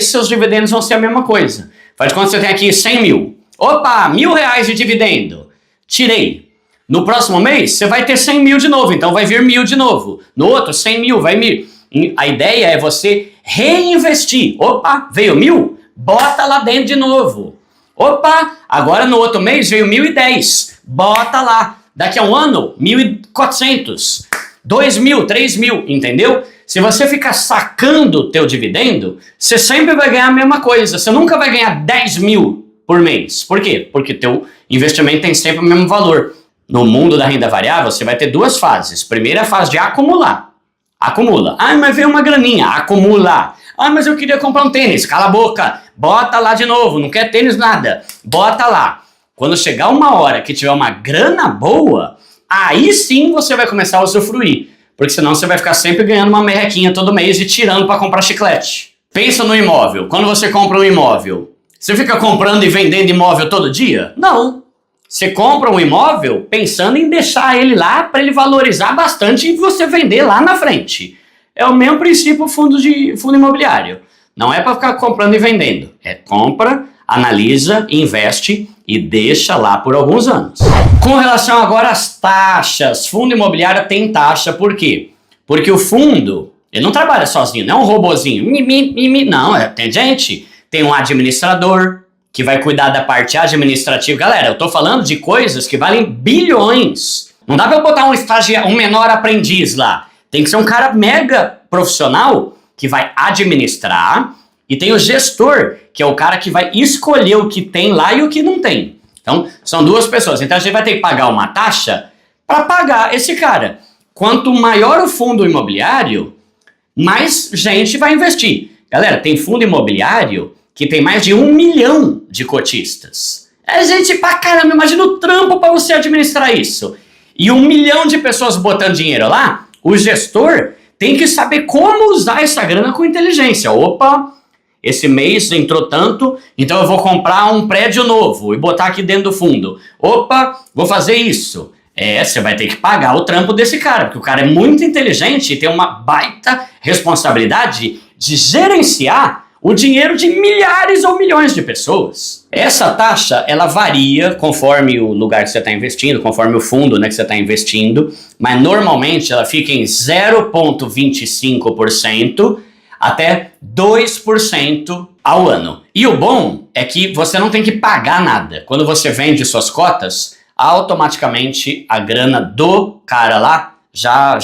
seus dividendos vão ser a mesma coisa. Faz de conta que você tem aqui 100 mil. Opa, R$1.000 de dividendo. Tirei. No próximo mês, você vai ter 100 mil de novo, então vai vir 1.000 de novo. No outro, 100 mil, vai 1.000. A ideia é você reinvestir. Opa, veio 1.000? Bota lá dentro de novo. Opa, agora no outro mês veio 1.010. Bota lá. Daqui a um ano, 1.400. 2.000, 3.000, entendeu? Se você ficar sacando o teu dividendo, você sempre vai ganhar a mesma coisa. Você nunca vai ganhar 10 mil por mês. Por quê? Porque teu investimento tem sempre o mesmo valor. No mundo da renda variável, você vai ter duas fases. Primeira é a fase de acumular. Acumula. Ah, mas veio uma graninha. Acumula. Ah, mas eu queria comprar um tênis. Cala a boca. Bota lá de novo. Não quer tênis nada. Bota lá. Quando chegar uma hora que tiver uma grana boa, aí sim você vai começar a usufruir. Porque senão você vai ficar sempre ganhando uma merrequinha todo mês e tirando para comprar chiclete. Pensa no imóvel. Quando você compra um imóvel, você fica comprando e vendendo imóvel todo dia? Não. Você compra um imóvel pensando em deixar ele lá para ele valorizar bastante e você vender lá na frente. É o mesmo princípio fundo imobiliário. Não é para ficar comprando e vendendo. É compra, analisa, investe e deixa lá por alguns anos. Com relação agora às taxas, fundo imobiliário tem taxa, por quê? Porque o fundo, ele não trabalha sozinho, não é um robozinho. Não, tem gente, tem um administrador que vai cuidar da parte administrativa. Galera, eu tô falando de coisas que valem bilhões. Não dá pra eu botar um menor aprendiz lá. Tem que ser um cara mega profissional que vai administrar, e tem o gestor, que é o cara que vai escolher o que tem lá e o que não tem. Então, são duas pessoas. Então, a gente vai ter que pagar uma taxa para pagar esse cara. Quanto maior o fundo imobiliário, mais gente vai investir. Galera, tem fundo imobiliário que tem mais de 1 milhão de cotistas. É gente pra caramba, imagina o trampo para você administrar isso. e 1 milhão de pessoas botando dinheiro lá, o gestor tem que saber como usar essa grana com inteligência. Opa, esse mês entrou tanto, então eu vou comprar um prédio novo e botar aqui dentro do fundo. Opa, vou fazer isso. Você vai ter que pagar o trampo desse cara, porque o cara é muito inteligente e tem uma baita responsabilidade de gerenciar o dinheiro de milhares ou milhões de pessoas. Essa taxa, ela varia conforme o lugar que você está investindo, conforme o fundo, né, que você está investindo, mas normalmente ela fica em 0,25% até 2% ao ano. E o bom é que você não tem que pagar nada. Quando você vende suas cotas, automaticamente a grana do cara lá já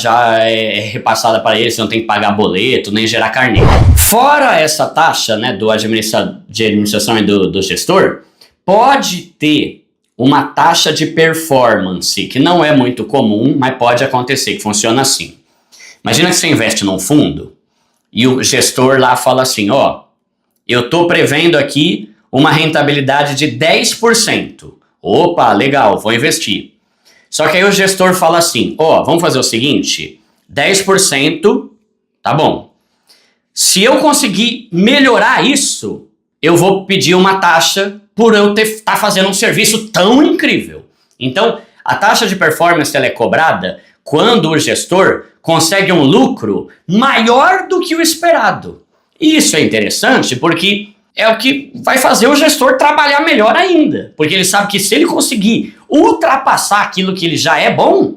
é repassada para ele, você não tem que pagar boleto, nem gerar carnê. Fora essa taxa, né, de administração e do gestor, pode ter uma taxa de performance, que não é muito comum, mas pode acontecer, que funciona assim. Imagina que você investe num fundo e o gestor lá fala assim, ó, eu tô prevendo aqui uma rentabilidade de 10%. Opa, legal, vou investir. Só que aí o gestor fala assim, ó, vamos fazer o seguinte, 10%, tá bom. Se eu conseguir melhorar isso, eu vou pedir uma taxa por eu estar fazendo um serviço tão incrível. Então, a taxa de performance ela é cobrada quando o gestor consegue um lucro maior do que o esperado. E isso é interessante porque é o que vai fazer o gestor trabalhar melhor ainda. Porque ele sabe que se ele conseguir ultrapassar aquilo que ele já é bom,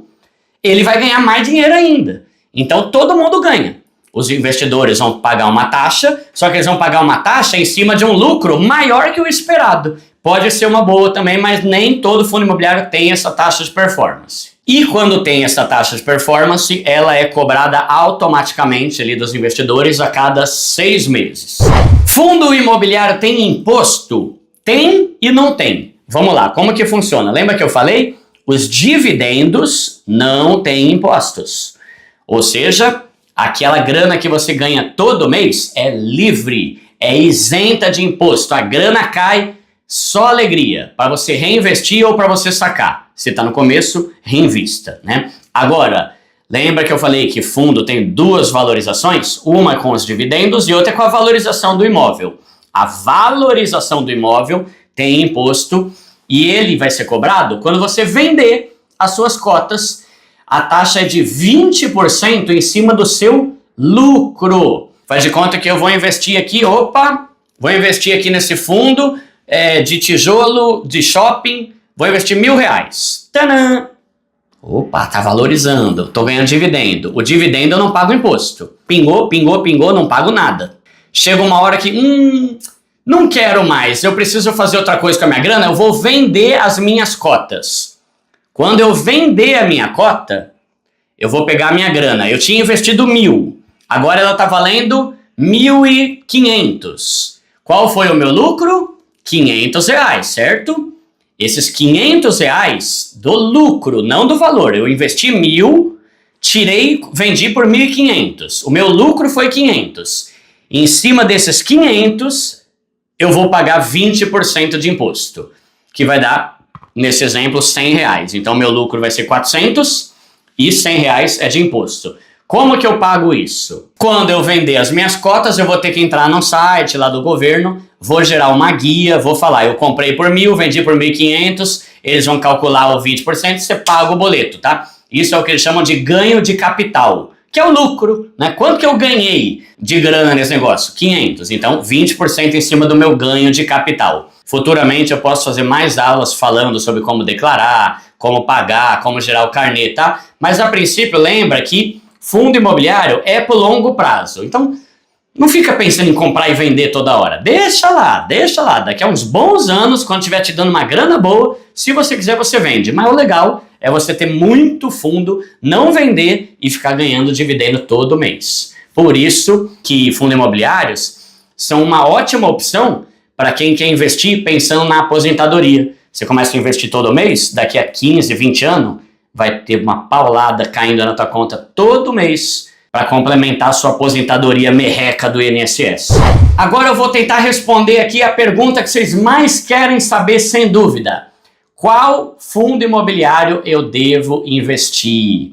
ele vai ganhar mais dinheiro ainda. Então todo mundo ganha. Os investidores vão pagar uma taxa, só que eles vão pagar uma taxa em cima de um lucro maior que o esperado. Pode ser uma boa também, mas nem todo fundo imobiliário tem essa taxa de performance. E quando tem essa taxa de performance, ela é cobrada automaticamente ali dos investidores a cada 6 meses. Fundo imobiliário tem imposto? Tem e não tem. Vamos lá, como que funciona? Lembra que eu falei? Os dividendos não têm impostos. Ou seja, aquela grana que você ganha todo mês é livre, é isenta de imposto. A grana cai, só alegria, para você reinvestir ou para você sacar. Se está no começo, reinvista, né? Agora, lembra que eu falei que fundo tem 2 valorizações? Uma é com os dividendos e outra é com a valorização do imóvel. A valorização do imóvel tem imposto e ele vai ser cobrado quando você vender as suas cotas. A taxa é de 20% em cima do seu lucro. Faz de conta que eu vou investir aqui, vou investir aqui nesse fundo de tijolo, de shopping, vou investir R$1.000. Tadã! Opa, tá valorizando, tô ganhando dividendo. O dividendo eu não pago imposto. Pingou, não pago nada. Chega uma hora que, não quero mais, eu preciso fazer outra coisa com a minha grana, eu vou vender as minhas cotas. Quando eu vender a minha cota, eu vou pegar a minha grana. Eu tinha investido 1.000, agora ela tá valendo 1.500. Qual foi o meu lucro? R$500, certo? Esses R$500 do lucro, não do valor. Eu investi 1.000, vendi por 1.500. O meu lucro foi 500. Em cima desses 500, eu vou pagar 20% de imposto, que vai dar, nesse exemplo, R$100. Então, meu lucro vai ser 400 e R$100 é de imposto. Como que eu pago isso? Quando eu vender as minhas cotas, eu vou ter que entrar no site lá do governo, vou gerar uma guia, vou falar, eu comprei por 1.000, vendi por 1.500, eles vão calcular o 20%, você paga o boleto, tá? Isso é o que eles chamam de ganho de capital, que é o lucro, né? Quanto que eu ganhei de grana nesse negócio? 500, então 20% em cima do meu ganho de capital. Futuramente eu posso fazer mais aulas falando sobre como declarar, como pagar, como gerar o carnê, tá? Mas a princípio lembra que fundo imobiliário é por longo prazo. Então, não fica pensando em comprar e vender toda hora. Deixa lá. Daqui a uns bons anos, quando estiver te dando uma grana boa, se você quiser, você vende. Mas o legal é você ter muito fundo, não vender e ficar ganhando dividendo todo mês. Por isso que fundos imobiliários são uma ótima opção para quem quer investir pensando na aposentadoria. Você começa a investir todo mês, daqui a 15, 20 anos, vai ter uma paulada caindo na tua conta todo mês para complementar a sua aposentadoria merreca do INSS. Agora eu vou tentar responder aqui a pergunta que vocês mais querem saber sem dúvida. Qual fundo imobiliário eu devo investir?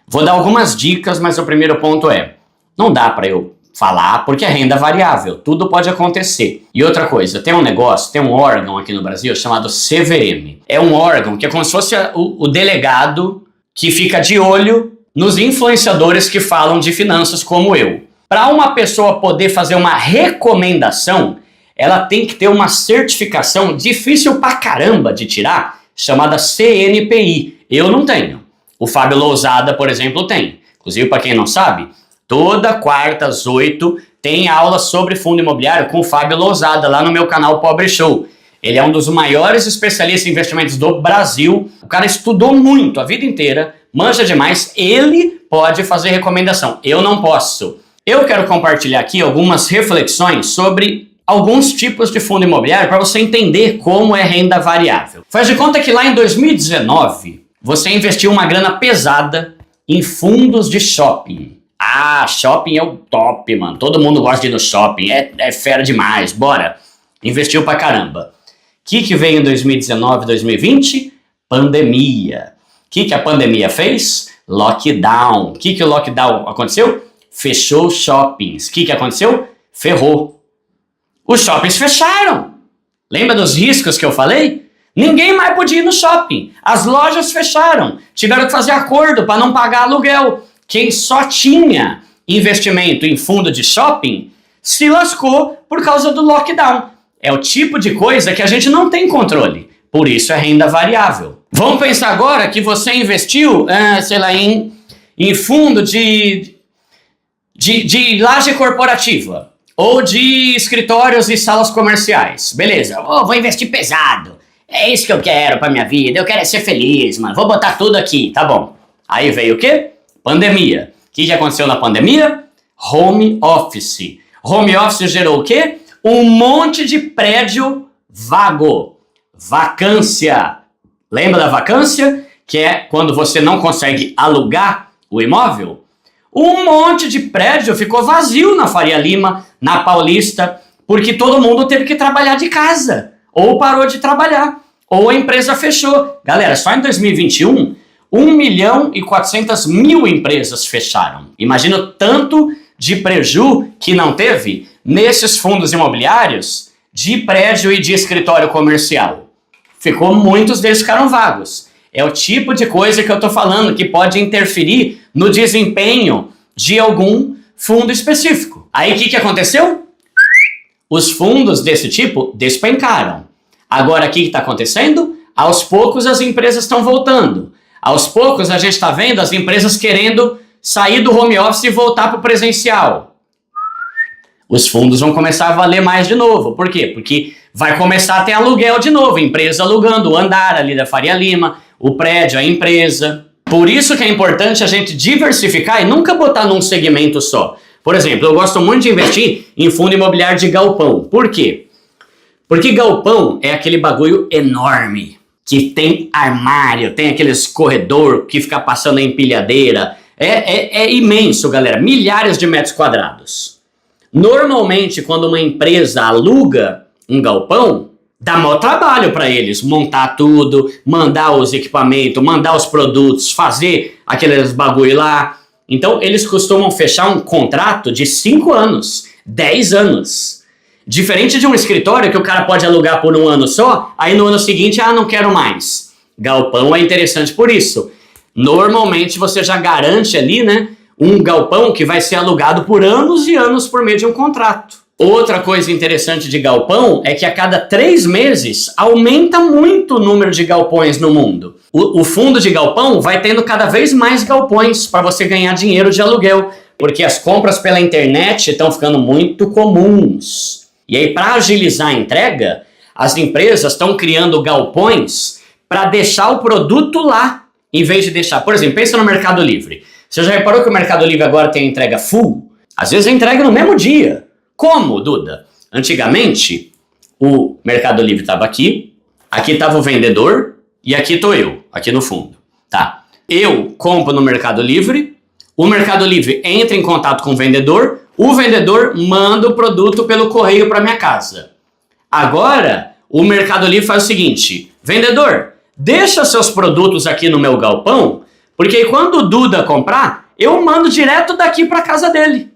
Vou dar algumas dicas, mas o primeiro ponto é, não dá para eu falar porque é renda variável, tudo pode acontecer. E outra coisa, tem um negócio, tem um órgão aqui no Brasil chamado CVM. É um órgão que é como se fosse o delegado que fica de olho nos influenciadores que falam de finanças como eu. Para uma pessoa poder fazer uma recomendação, ela tem que ter uma certificação difícil pra caramba de tirar, chamada CNPI. Eu não tenho. O Fábio Lousada, por exemplo, tem. Inclusive, para quem não sabe, toda quarta às 8 tem aula sobre fundo imobiliário com o Fábio Lousada lá no meu canal Pobre Show. Ele é um dos maiores especialistas em investimentos do Brasil. O cara estudou muito a vida inteira, manja demais. Ele pode fazer recomendação. Eu não posso. Eu quero compartilhar aqui algumas reflexões sobre alguns tipos de fundo imobiliário para você entender como é renda variável. Faz de conta que lá em 2019 você investiu uma grana pesada em fundos de shopping. Ah, shopping é o top, mano. Todo mundo gosta de ir no shopping. É fera demais. Bora. Investiu pra caramba. O que veio em 2019 e 2020? Pandemia. O que a pandemia fez? Lockdown. O que o lockdown aconteceu? Fechou os shoppings. O que aconteceu? Ferrou. Os shoppings fecharam. Lembra dos riscos que eu falei? Ninguém mais podia ir no shopping. As lojas fecharam. Tiveram que fazer acordo para não pagar aluguel. Quem só tinha investimento em fundo de shopping se lascou por causa do lockdown. É o tipo de coisa que a gente não tem controle. Por isso é renda variável. Vamos pensar agora que você investiu, sei lá, em fundo de laje corporativa ou de escritórios e salas comerciais. Beleza, vou investir pesado. É isso que eu quero pra minha vida. Eu quero ser feliz, mano. Vou botar tudo aqui, tá bom. Aí veio o quê? Pandemia. O que aconteceu na pandemia? Home office. Home office gerou o quê? Um monte de prédio vago. Vacância. Lembra da vacância? Que é quando você não consegue alugar o imóvel? Um monte de prédio ficou vazio na Faria Lima, na Paulista, porque todo mundo teve que trabalhar de casa. Ou parou de trabalhar. Ou a empresa fechou. Galera, só em 2021... 1.400.000 empresas fecharam. Imagina o tanto de preju que não teve nesses fundos imobiliários de prédio e de escritório comercial. Muitos deles ficaram vagos. É o tipo de coisa que eu estou falando que pode interferir no desempenho de algum fundo específico. Aí o que aconteceu? Os fundos desse tipo despencaram. Agora o que está acontecendo? Aos poucos as empresas estão voltando. Aos poucos a gente está vendo as empresas querendo sair do home office e voltar para o presencial. Os fundos vão começar a valer mais de novo. Por quê? Porque vai começar a ter aluguel de novo. Empresa alugando o andar ali da Faria Lima, o prédio, a empresa. Por isso que é importante a gente diversificar e nunca botar num segmento só. Por exemplo, eu gosto muito de investir em fundo imobiliário de galpão. Por quê? Porque galpão é aquele bagulho enorme. Que tem armário, tem aqueles corredor que fica passando a empilhadeira. É imenso, galera. Milhares de metros quadrados. Normalmente, quando uma empresa aluga um galpão, dá maior trabalho para eles. Montar tudo, mandar os equipamentos, mandar os produtos, fazer aqueles bagulho lá. Então, eles costumam fechar um contrato de 5 anos, 10 anos. Diferente de um escritório que o cara pode alugar por um ano só, aí no ano seguinte, não quero mais. Galpão é interessante por isso. Normalmente você já garante ali, né, um galpão que vai ser alugado por anos e anos por meio de um contrato. Outra coisa interessante de galpão é que a cada 3 meses aumenta muito o número de galpões no mundo. O fundo de galpão vai tendo cada vez mais galpões para você ganhar dinheiro de aluguel, porque as compras pela internet estão ficando muito comuns. E aí, para agilizar a entrega, as empresas estão criando galpões para deixar o produto lá, em vez de deixar... Por exemplo, pensa no Mercado Livre. Você já reparou que o Mercado Livre agora tem a entrega full? Às vezes a entrega no mesmo dia. Como, Duda? Antigamente, o Mercado Livre estava aqui estava o vendedor e aqui estou eu, aqui no fundo. Tá? Eu compro no Mercado Livre, o Mercado Livre entra em contato com o vendedor manda o produto pelo correio para minha casa. Agora, o Mercado Livre faz o seguinte: vendedor, deixa seus produtos aqui no meu galpão, porque aí quando o Duda comprar, eu mando direto daqui para casa dele.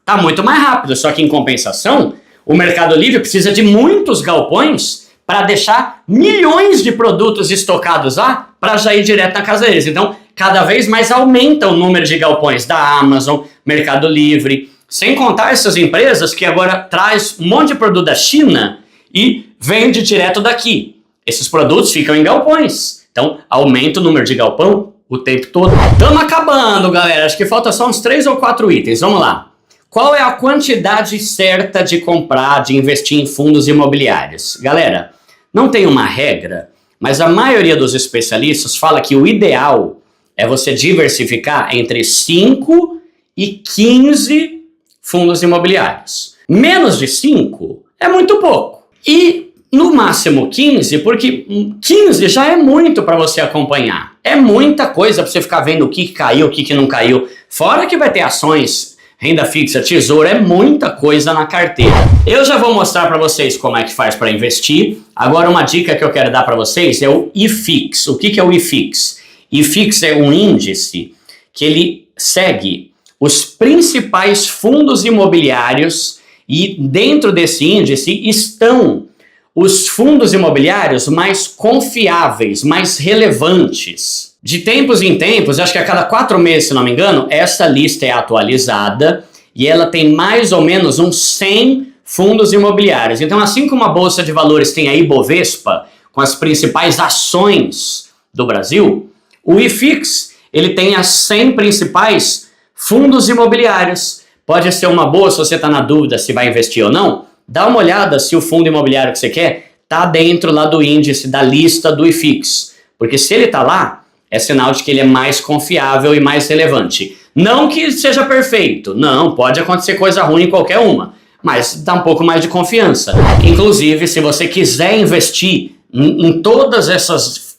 Tá muito mais rápido, só que em compensação, o Mercado Livre precisa de muitos galpões para deixar milhões de produtos estocados lá para já ir direto na casa deles. Então, cada vez mais aumenta o número de galpões da Amazon, Mercado Livre, sem contar essas empresas que agora traz um monte de produto da China e vende direto daqui. Esses produtos ficam em galpões. Então, aumenta o número de galpão o tempo todo. Estamos acabando, galera. Acho que falta só uns 3 ou 4 itens. Vamos lá. Qual é a quantidade certa de comprar, de investir em fundos imobiliários? Galera, não tem uma regra, mas a maioria dos especialistas fala que o ideal é você diversificar entre 5 e 15 fundos imobiliários. Menos de 5 é muito pouco. E no máximo 15, porque 15 já é muito para você acompanhar. É muita coisa para você ficar vendo o que caiu, o que não caiu. Fora que vai ter ações, renda fixa, tesouro, é muita coisa na carteira. Eu já vou mostrar para vocês como é que faz para investir. Agora uma dica que eu quero dar para vocês é o IFIX. O que é o IFIX? IFIX é um índice que ele segue os principais fundos imobiliários e dentro desse índice estão os fundos imobiliários mais confiáveis, mais relevantes. De tempos em tempos, acho que a cada 4 meses, se não me engano, essa lista é atualizada e ela tem mais ou menos uns 100 fundos imobiliários. Então, assim como a Bolsa de Valores tem a Ibovespa, com as principais ações do Brasil, o IFIX, ele tem as 100 principais fundos imobiliários. Pode ser uma boa se você está na dúvida se vai investir ou não. Dá uma olhada se o fundo imobiliário que você quer está dentro lá do índice, da lista do IFIX. Porque se ele está lá, é sinal de que ele é mais confiável e mais relevante. Não que seja perfeito, não, pode acontecer coisa ruim em qualquer uma, mas dá um pouco mais de confiança. Inclusive, se você quiser investir em todos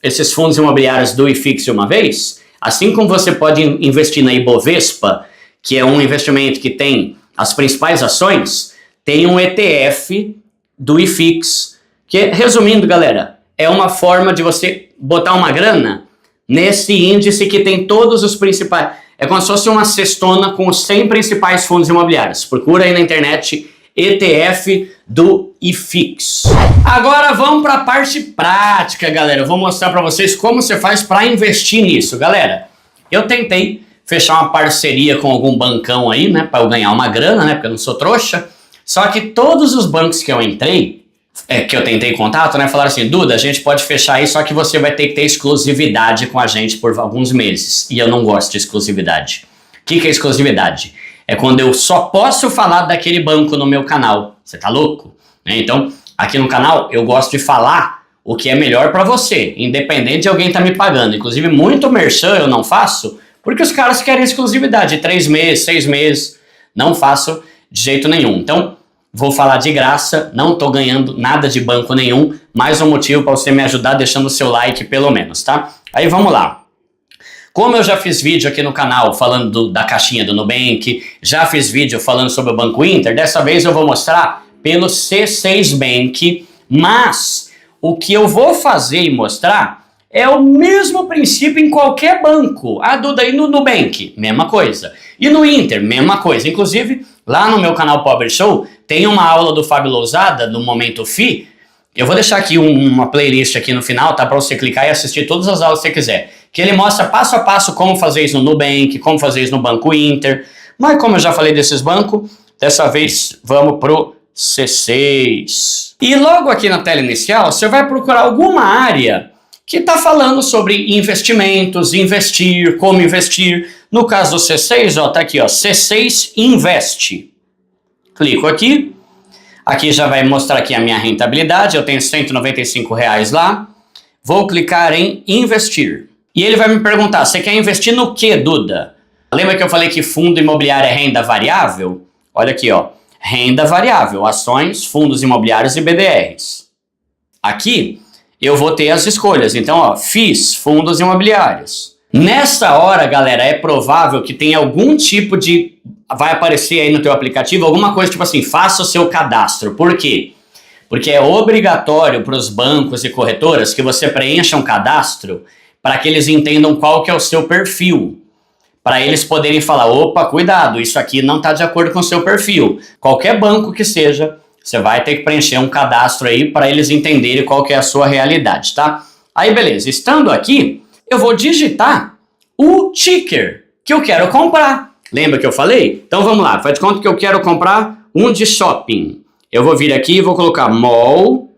esses fundos imobiliários do IFIX de uma vez, assim como você pode investir na Ibovespa, que é um investimento que tem as principais ações, tem um ETF do IFIX, que, resumindo, galera, é uma forma de você botar uma grana nesse índice que tem todos os principais. É como se fosse uma cestona com os 100 principais fundos imobiliários. Procura aí na internet ETF do IFIX. Agora vamos para a parte prática, galera. Eu vou mostrar para vocês como você faz para investir nisso. Galera, eu tentei fechar uma parceria com algum bancão aí, né, para eu ganhar uma grana, né, porque eu não sou trouxa. Só que todos os bancos que eu entrei, que eu tentei contato, né, falaram assim: Duda, a gente pode fechar aí, só que você vai ter que ter exclusividade com a gente por alguns meses. E eu não gosto de exclusividade. O que é exclusividade? É quando eu só posso falar daquele banco no meu canal. Você tá louco? Então, aqui no canal, eu gosto de falar o que é melhor para você, independente de alguém estar me pagando. Inclusive, muito merchan eu não faço, porque os caras querem exclusividade de 3 meses, 6 meses. Não faço de jeito nenhum. Então, vou falar de graça, não tô ganhando nada de banco nenhum, mais um motivo para você me ajudar deixando o seu like pelo menos, tá? Aí vamos lá. Como eu já fiz vídeo aqui no canal falando da caixinha do Nubank, já fiz vídeo falando sobre o Banco Inter, dessa vez eu vou mostrar pelo C6 Bank, mas o que eu vou fazer e mostrar é o mesmo princípio em qualquer banco. Ah, Duda, e no Nubank? Mesma coisa. E no Inter? Mesma coisa. Inclusive, lá no meu canal Pobre Show, tem uma aula do Fábio Lousada, do Momento FI. Eu vou deixar aqui uma playlist aqui no final, tá? Para você clicar e assistir todas as aulas que você quiser. Que ele mostra passo a passo como fazer isso no Nubank, como fazer isso no Banco Inter. Mas como eu já falei desses bancos, dessa vez vamos pro C6. E logo aqui na tela inicial, você vai procurar alguma área que está falando sobre investimentos, investir, como investir. No caso do C6, ó, tá aqui, ó, C6 Investe. Clico aqui. Aqui já vai mostrar aqui a minha rentabilidade. Eu tenho R$195 lá. Vou clicar em investir. E ele vai me perguntar, você quer investir no que, Duda? Lembra que eu falei que fundo imobiliário é renda variável? Olha aqui, ó. Renda variável, ações, fundos imobiliários e BDRs. Aqui eu vou ter as escolhas. Então, ó, FIIs, fundos imobiliários. Nessa hora, galera, é provável que tenha algum tipo de... Vai aparecer aí no teu aplicativo alguma coisa tipo assim, faça o seu cadastro. Por quê? Porque é obrigatório para os bancos e corretoras que você preencha um cadastro para que eles entendam qual que é o seu perfil. Para eles poderem falar, opa, cuidado, isso aqui não está de acordo com o seu perfil. Qualquer banco que seja, você vai ter que preencher um cadastro aí para eles entenderem qual que é a sua realidade, tá? Aí beleza, estando aqui, eu vou digitar o ticker que eu quero comprar. Lembra que eu falei? Então vamos lá, faz de conta que eu quero comprar um de shopping. Eu vou vir aqui e vou colocar MOL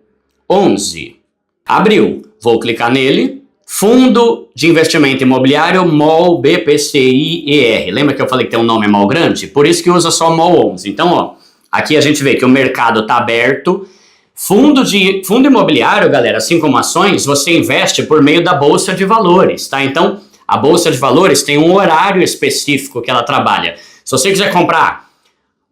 11. Abriu. Vou clicar nele. Fundo de investimento imobiliário MOL BPCI-ER. Lembra que eu falei que tem um nome MOL grande? Por isso que usa só MOL 11. Então, ó, aqui a gente vê que o mercado está aberto. Fundo imobiliário, galera, assim como ações, você investe por meio da Bolsa de Valores, tá? Então, a Bolsa de Valores tem um horário específico que ela trabalha. Se você quiser comprar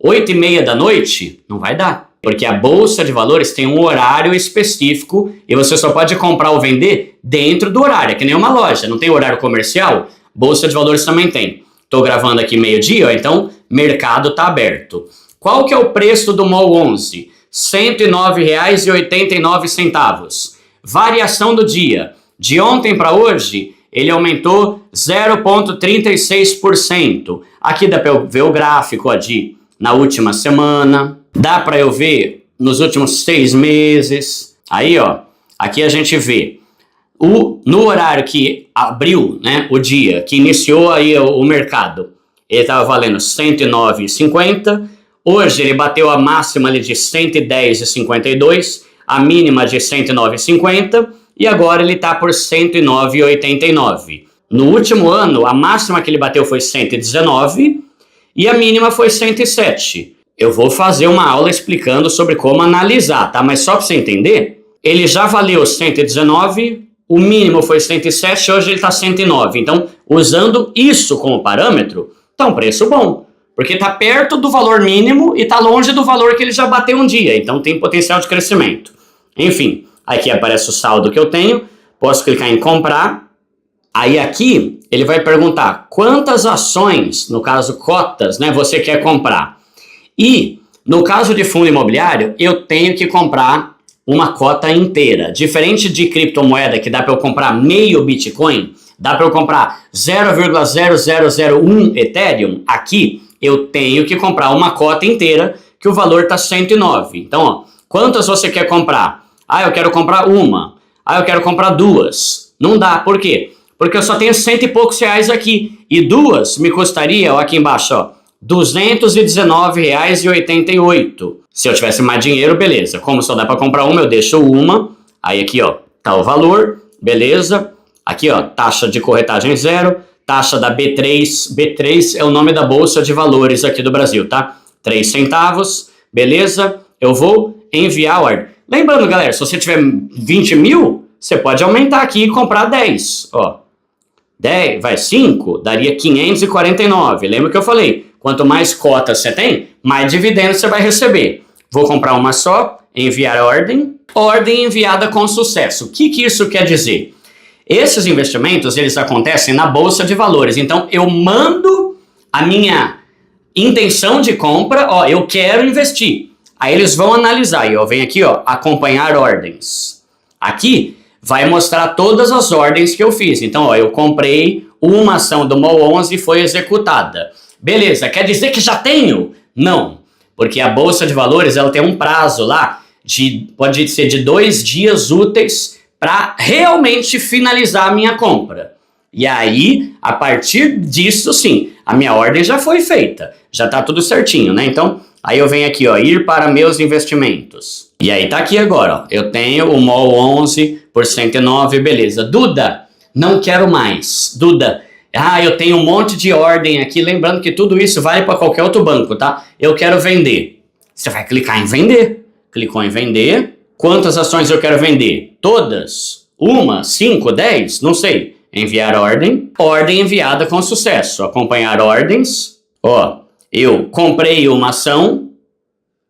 8h30 da noite, não vai dar. Porque a Bolsa de Valores tem um horário específico e você só pode comprar ou vender dentro do horário. É que nem uma loja, não tem horário comercial? Bolsa de Valores também tem. Estou gravando aqui meio-dia, então mercado está aberto. Qual que é o preço do MOL 11? R$ 109,89. Variação do dia. De ontem para hoje, ele aumentou 0,36%. Aqui dá para eu ver o gráfico na última semana. Dá para eu ver nos últimos 6 meses. Aí, ó, aqui a gente vê no horário que abriu, né, o dia que iniciou aí o mercado, ele estava valendo R$ 109,50. Hoje ele bateu a máxima ali de R$ 110,52, a mínima de R$ 109,50 e agora ele está por R$ 109,89. No último ano, a máxima que ele bateu foi 119 e a mínima foi 107. Eu vou fazer uma aula explicando sobre como analisar, tá? Mas só para você entender, ele já valeu 119, o mínimo foi 107, hoje ele está 109. Então, usando isso como parâmetro, tá um preço bom. Porque está perto do valor mínimo e está longe do valor que ele já bateu um dia. Então, tem potencial de crescimento. Enfim, aqui aparece o saldo que eu tenho. Posso clicar em comprar. Aí aqui, ele vai perguntar quantas ações, no caso cotas, né, você quer comprar. E, no caso de fundo imobiliário, eu tenho que comprar uma cota inteira. Diferente de criptomoeda, que dá para eu comprar meio Bitcoin, dá para eu comprar 0,0001 Ethereum, aqui eu tenho que comprar uma cota inteira, que o valor está 109. Então, ó, quantas você quer comprar? Ah, eu quero comprar uma. Ah, eu quero comprar duas. Não dá, por quê? Porque eu só tenho R$100 e poucos aqui. E duas me custaria, ó, aqui embaixo, ó, R$ 219,88. Se eu tivesse mais dinheiro, beleza. Como só dá para comprar uma, eu deixo uma. Aí aqui, ó, tá o valor, beleza. Aqui, ó, taxa de corretagem 0, taxa da B3. B3 é o nome da Bolsa de Valores aqui do Brasil, tá? 3 centavos, beleza. Eu vou enviar a ordem. Lembrando, galera, se você tiver 20 mil, você pode aumentar aqui e comprar 10, ó. 10, vai 5, daria 549. Lembra que eu falei? Quanto mais cotas você tem, mais dividendos você vai receber. Vou comprar uma só, enviar a ordem. Ordem enviada com sucesso. O que isso quer dizer? Esses investimentos, eles acontecem na Bolsa de Valores. Então, eu mando a minha intenção de compra, ó, eu quero investir. Aí eles vão analisar, e eu venho aqui, ó, acompanhar ordens. Aqui vai mostrar todas as ordens que eu fiz. Então, ó, eu comprei uma ação do MOL 11 e foi executada. Beleza, quer dizer que já tenho? Não, porque a Bolsa de Valores ela tem um prazo lá, pode ser de 2 dias úteis para realmente finalizar a minha compra. E aí, a partir disso, sim, a minha ordem já foi feita, já está tudo certinho, né? Então, aí eu venho aqui, ó, ir para meus investimentos. E aí tá aqui agora, ó, eu tenho o MOL 11 por 109, beleza. Duda, não quero mais. Duda, eu tenho um monte de ordem aqui, lembrando que tudo isso vale para qualquer outro banco, tá? Eu quero vender. Você vai clicar em vender. Clicou em vender. Quantas ações eu quero vender? Todas? 1, 5, 10? Não sei. Enviar ordem. Ordem enviada com sucesso. Acompanhar ordens. Ó, eu comprei uma ação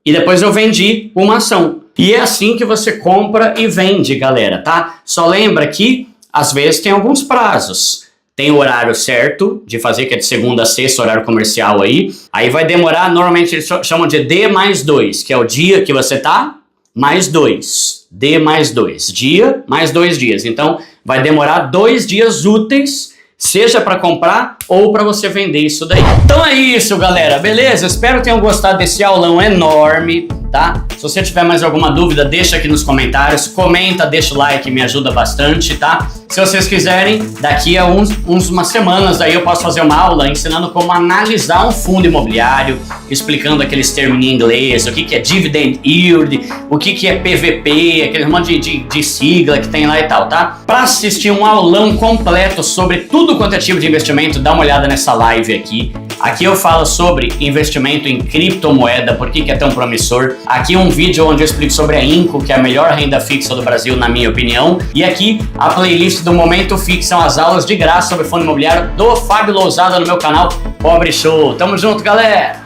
e depois eu vendi uma ação. E é assim que você compra e vende, galera, tá? Só lembra que, às vezes, tem alguns prazos. Tem o horário certo de fazer, que é de segunda a sexta, horário comercial aí. Aí vai demorar, normalmente eles chamam de D+2, que é o dia que você tá mais 2. D mais 2. Dia mais 2 dias. Então, vai demorar 2 dias úteis, seja para comprar ou para você vender isso daí. Então é isso, galera. Beleza? Espero que tenham gostado desse aulão enorme, tá? Se você tiver mais alguma dúvida, deixa aqui nos comentários. Comenta, deixa o like, me ajuda bastante, tá? Se vocês quiserem, daqui a umas semanas aí eu posso fazer uma aula ensinando como analisar um fundo imobiliário, explicando aqueles termos em inglês, o que é dividend yield, o que é PVP, aquele monte de sigla que tem lá e tal, tá? Para assistir um aulão completo sobre tudo quanto é tipo de investimento, dá uma olhada nessa live aqui. Aqui eu falo sobre investimento em criptomoeda, por que é tão promissor. Aqui um vídeo onde eu explico sobre a Inco, que é a melhor renda fixa do Brasil, na minha opinião. E aqui a playlist do Momento Fix, são as aulas de graça sobre fundo imobiliário do Fábio Lousada no meu canal Pobre Show. Tamo junto, galera!